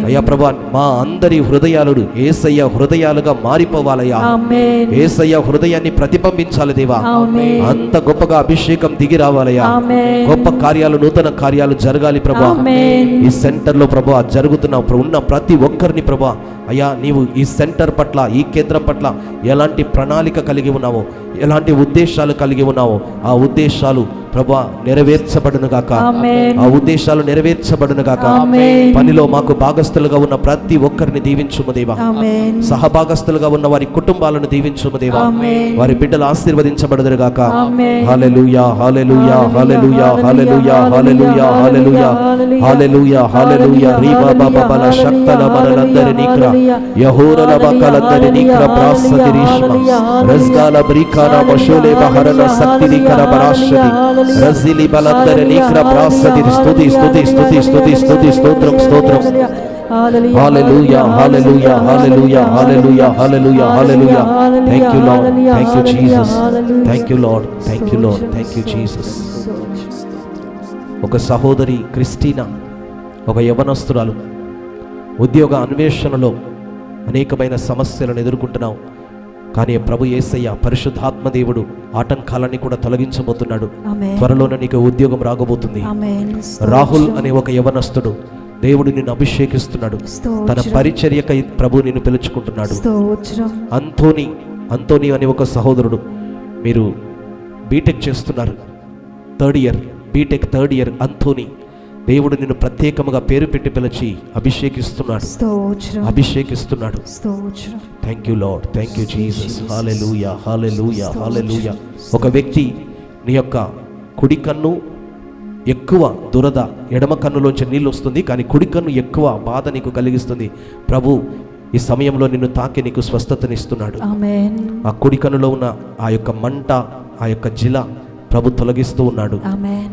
అయ్యా ప్రభా, మా అందరి హృదయాలు యేసయ్య హృదయాలుగా మారిపోవాలయ్యా. యేసయ్య హృదయాన్ని ప్రతిబింబించాలి దేవా. అంత గొప్పగా అభిషేకం దిగి రావాలయ్యా. గొప్ప కార్యాలు, నూతన కార్యాలు జరగాలి ప్రభా. ఈ సెంటర్ లో ప్రభా జరుగుతున్న ఉన్న ప్రతి ఒక్కరిని ప్రభా, అయ్యా నీవు ఈ సెంటర్ పట్ల, ఈ కేంద్రం పట్ల ఎలాంటి ప్రణాళిక కలిగి ఉన్నావో, ఎలాంటి ఉద్దేశాలు కలిగి ఉన్నావో ఆ ఉద్దేశాలు ప్రభా నెరవేర్చబడును గాక. ఆ ఉద్దేశాలు నెరవేర్చబడును గాక. పనిలో మాకు భాగస్థులుగా ఉన్న ప్రతి ఒక్కరిని దీవించుము దేవా. సహభాగస్థులుగా ఉన్న వారి కుటుంబాలను దీవించుము దేవా. వారి బిడ్డలు ఆశీర్వదించబడుదురు గాక. హల్లెలూయా, హల్లెలూయా, హల్లెలూయా, హల్లెలూయా, హల్లెలూయా, హల్లెలూయా, హల్లెలూయా, హల్లెలూయా. రీబా బాబా బల శక్తల మనలందరి నీక్ర యహోరల బకలందరి నీక్ర ప్రాసది రీష్మ రజ్గాల బ్రికాన మషోలే బహరన శక్తిని కర బరాశది రజిలి బలందరి నీక్ర ప్రాసది. స్తుతి స్తుతి స్తుతి స్తుతి స్తుతి స్తోత్రం స్తోత్రం. హల్లెలూయా, హల్లెలూయా, హల్లెలూయా, హల్లెలూయా, హల్లెలూయా, హల్లెలూయా. Thank you Lord, thank you Jesus, thank you Lord, thank you Lord, thank you Jesus. ఒక సహోదరి క్రిస్టీనా, ఒక యవనస్తురాలు, ఉద్యోగ అన్వేషణలో అనేకమైన సమస్యలను ఎదుర్కొంటున్నావు. కానీ ప్రభు యేసయ్య పరిశుద్ధాత్మ దేవుడు ఆటంకాలన్నీ కూడా తొలగించబోతున్నాడు. త్వరలోనే నీకు ఉద్యోగం రాగబోతుంది. రాహుల్ అనే ఒక యవనస్తుడు, దేవుడు నిన్ను అభిషేకిస్తున్నాడు. తన పరిచర్యకై ప్రభు నిన్ను పిలుచుకుంటున్నాడు. అంతోని అనే ఒక సహోదరుడు, మీరు బీటెక్ చేస్తున్నారు, 3rd year, BTech 3rd year. Anthony, దేవుడు నిన్ను ప్రత్యేకముగా పేరు పెట్టి పిలిచి అభిషేకిస్తున్నాడు, అభిషేకిస్తున్నాడు. Thank you Lord, thank you Jesus. హల్లెలూయా, హల్లెలూయా, హల్లెలూయా. ఒక వ్యక్తి నీ యొక్క కుడి కన్ను ఎక్కువ దురద, ఎడమ కన్నులోంచి నీళ్ళు వస్తుంది, కానీ కుడి కన్ను ఎక్కువ బాధ నీకు కలిగిస్తుంది. ప్రభు ఈ సమయంలో నిన్ను తాకి నీకు స్వస్థతనిస్తున్నాడు. ఆ కుడి కన్నులో ఉన్న ఆ యొక్క మంట, ఆ యొక్క జిల ప్రభు తొలగిస్తూ ఉన్నాడు.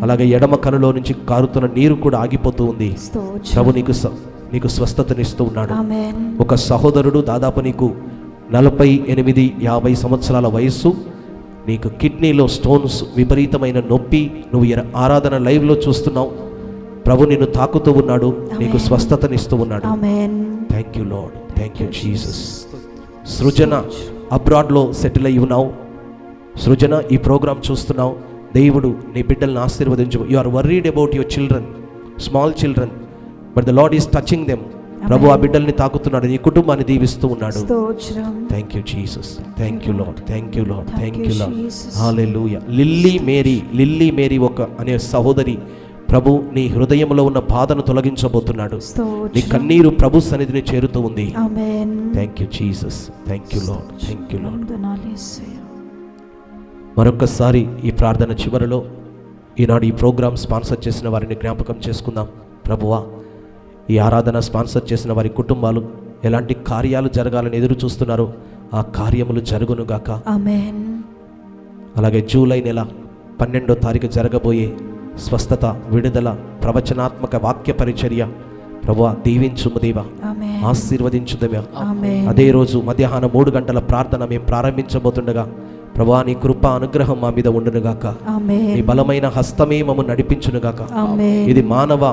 అలాగే ఎడమ కన్నులో నుంచి కారుతున్న నీరు కూడా ఆగిపోతూ ఉంది. ప్రభు నీకు స్వస్థతనిస్తూ ఉన్నాడు. ఒక సహోదరుడు, దాదాపు నీకు 48-50 సంవత్సరాల వయస్సు, నీకు కిడ్నీలో స్టోన్స్, విపరీతమైన నొప్పి, నువ్వు ఆరాధన లైవ్లో చూస్తున్నావు. ప్రభు నిన్ను తాకుతూ ఉన్నాడు, నీకు స్వస్థతనిస్తూ ఉన్నాడు. Thank you Lord, thank you Jesus. Srujana, అబ్రాడ్లో సెటిల్ అయి ఉన్నావు. సృజన, ఈ ప్రోగ్రాం చూస్తున్నావు. దేవుడు నీ బిడ్డలను ఆశీర్వదించు. You are worried about your children, small children, but the Lord is touching them. ప్రభు ఆ బిడ్డల్ని తాకుతున్నాడు, నీ కుటుంబాన్ని దీవిస్తూ ఉన్నాడు. Thank you Jesus, thank you Lord, thank you Lord, thank you Lord. హల్లెలూయా. లిల్లీ మేరీ అనే సహోదరి, ప్రభు నీ హృదయంలో ఉన్న బాధను తొలగించబోతున్నాడు. నీ కన్నీరు ప్రభు సన్నిధిని చేరుతూ ఉంది. Thank you Jesus, thank you Lord, thank you lord. మరొక్కసారి ఈ ప్రార్థన చివరిలో ఈనాడు ఈ ప్రోగ్రాం స్పాన్సర్ చేసిన వారిని జ్ఞాపకం చేసుకుందాం. ప్రభువా, ఈ ఆరాధన స్పాన్సర్ చేసిన వారి కుటుంబాలు ఎలాంటి కార్యాలు జరగాలని ఎదురు చూస్తున్నారో ఆ కార్యములు జరుగునుగాక. అలాగే జూలై నెల 12వ తారీఖు జరగబోయే స్వస్థత, విడుదల, ప్రవచనాత్మక వాక్య పరిచర్య ప్రభువా దీవించుము దేవా, ఆమేన్. ఆశీర్వదించు దేవా. ఆమేన్. అదే రోజు మధ్యాహ్నం 3 గంటల ప్రార్థన మేము ప్రారంభించబోతుండగా ప్రభువా నీ కృప అనుగ్రహం మా మీద ఉండునుగాక. ఆమేన్. నీ బలమైన హస్తమే మమ్మల్ని నడిపించునుగాక. ఆమేన్. ఇది మానవ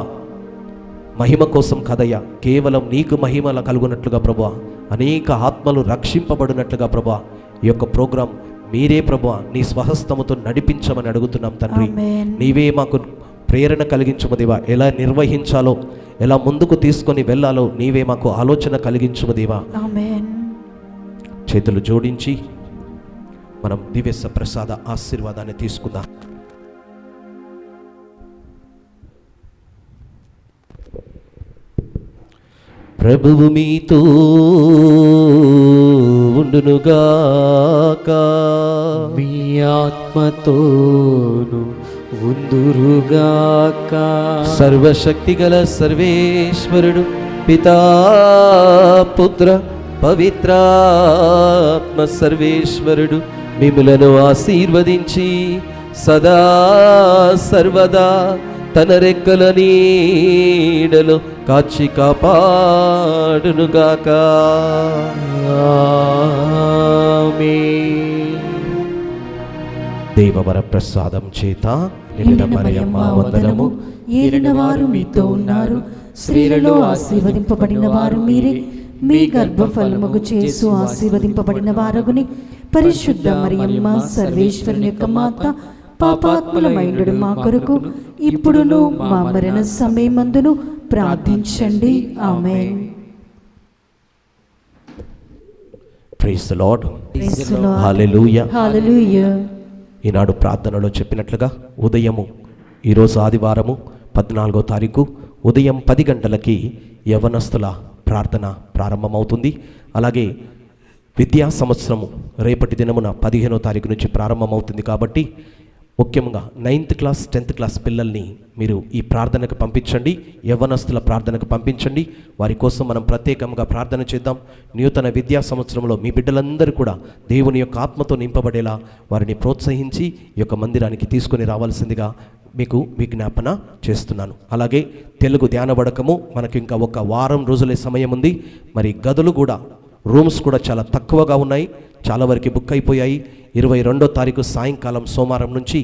మహిమ కోసం కదయ్యా, కేవలం నీకు మహిమల కలుగునట్లుగా ప్రభువా, అనేక ఆత్మలు రక్షింపబడినట్లుగా ప్రభువా, ఈ యొక్క ప్రోగ్రాం మీరే ప్రభువా నీ స్వహస్తముతో నడిపించమని అడుగుతున్నాం తండ్రి. ఆమేన్. నీవే మాకు ప్రేరణ కలిగించుము దేవా, ఎలా నిర్వహించాలో, ఎలా ముందుకు తీసుకొని వెళ్ళాలో నీవే మాకు ఆలోచన కలిగించుము దేవా. ఆమేన్. చేతులు జోడించి మనం దివ్య ప్రసాద ఆశీర్వాదాన్ని తీసుకుందాం. ప్రభువు మీతో ఉండునుగాక. మీ ఆత్మతోను ఉందురుగాక. సర్వశక్తిగల సర్వేశ్వరుడు పితా పుత్ర పవిత్రాత్మ సర్వేశ్వరుడు మిమ్ములను ఆశీర్వదించి సదా సర్వదా తన రెక్కల నీడలో కాచి కాపాడునుగాక. ఆమేన్. దేవవర ప్రసాదం చేత నిండిన మరియమ్మ వందనము. ఏలిన వారు మీతో ఉన్నారు, స్త్రీలలో ఆశీర్వదింపబడిన వారు మీరే. మీ గర్భఫలముగు చేసు ఆశీర్వదింపబడిన వారగుని. పరిశుద్ధ మరియమ్మ సర్వేశ్వరుని యొక్క మాత, పాపాత్ములమైండు మా కొరకు ఇప్పుడును మా మరణ సమయమందును ప్రార్థించండి. ఆమేన్. Praise the Lord. Praise the Lord. హల్లెలూయా. హల్లెలూయా. ఈనాడు ప్రార్థనలో చెప్పినట్లుగా ఉదయము, ఈరోజు ఆదివారము 14వ తారీఖు ఉదయం 10 గంటలకి యవనస్తుల ప్రార్థన ప్రారంభమవుతుంది. అలాగే విద్యా సంవత్సరము రేపటి దినమున 15వ తారీఖు నుంచి ప్రారంభమవుతుంది. కాబట్టి ముఖ్యంగా 9th క్లాస్ 10th క్లాస్ పిల్లల్ని మీరు ఈ ప్రార్థనకు పంపించండి, యవ్వనస్తుల ప్రార్థనకు పంపించండి. వారి కోసం మనం ప్రత్యేకంగా ప్రార్థన చేద్దాం. నూతన విద్యా సంవత్సరంలో మీ బిడ్డలందరూ కూడా దేవుని యొక్క ఆత్మతో నింపబడేలా వారిని ప్రోత్సహించి ఈ యొక్క మందిరానికి తీసుకొని రావాల్సిందిగా మీకు విజ్ఞాపన చేస్తున్నాను. అలాగే తెలుగు ధ్యాన వడకము మనకి ఇంకా ఒక వారం రోజులే సమయం ఉంది. మరి గదులు కూడా, రూమ్స్ కూడా చాలా తక్కువగా ఉన్నాయి, చాలా వరకు బుక్ అయిపోయాయి. 22వ తారీఖు సాయంకాలం సోమవారం నుంచి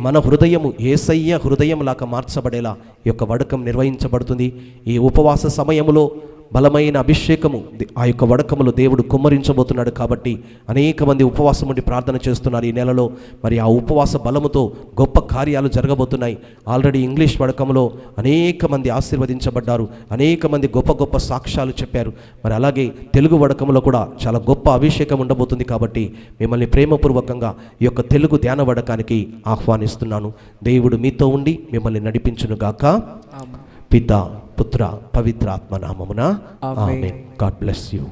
మన హృదయము యేసయ్య హృదయం లాగా మార్చబడేలా ఈ యొక్క వడకం నిర్వహించబడుతుంది. ఈ ఉపవాస సమయంలో బలమైన అభిషేకము ఆ యొక్క వడకములో దేవుడు కుమ్మరించబోతున్నాడు. కాబట్టి అనేక మంది ఉపవాసం ఉండి ప్రార్థన చేస్తున్నారు ఈ నెలలో. మరి ఆ ఉపవాస బలముతో గొప్ప కార్యాలు జరగబోతున్నాయి. ఆల్రెడీ ఇంగ్లీష్ వడకంలో అనేక మంది ఆశీర్వదించబడ్డారు, అనేక మంది గొప్ప గొప్ప సాక్ష్యాలు చెప్పారు. మరి అలాగే తెలుగు వడకంలో కూడా చాలా గొప్ప అభిషేకం ఉండబోతుంది. కాబట్టి మిమ్మల్ని ప్రేమపూర్వకంగా ఈ యొక్క తెలుగు ధ్యాన వడకానికి ఆహ్వానిస్తున్నాను. దేవుడు మీతో ఉండి మిమ్మల్ని నడిపించునుగాక. పితా పుత్ర పవిత్రాత్మ నామమున ఆమేన్. God bless you.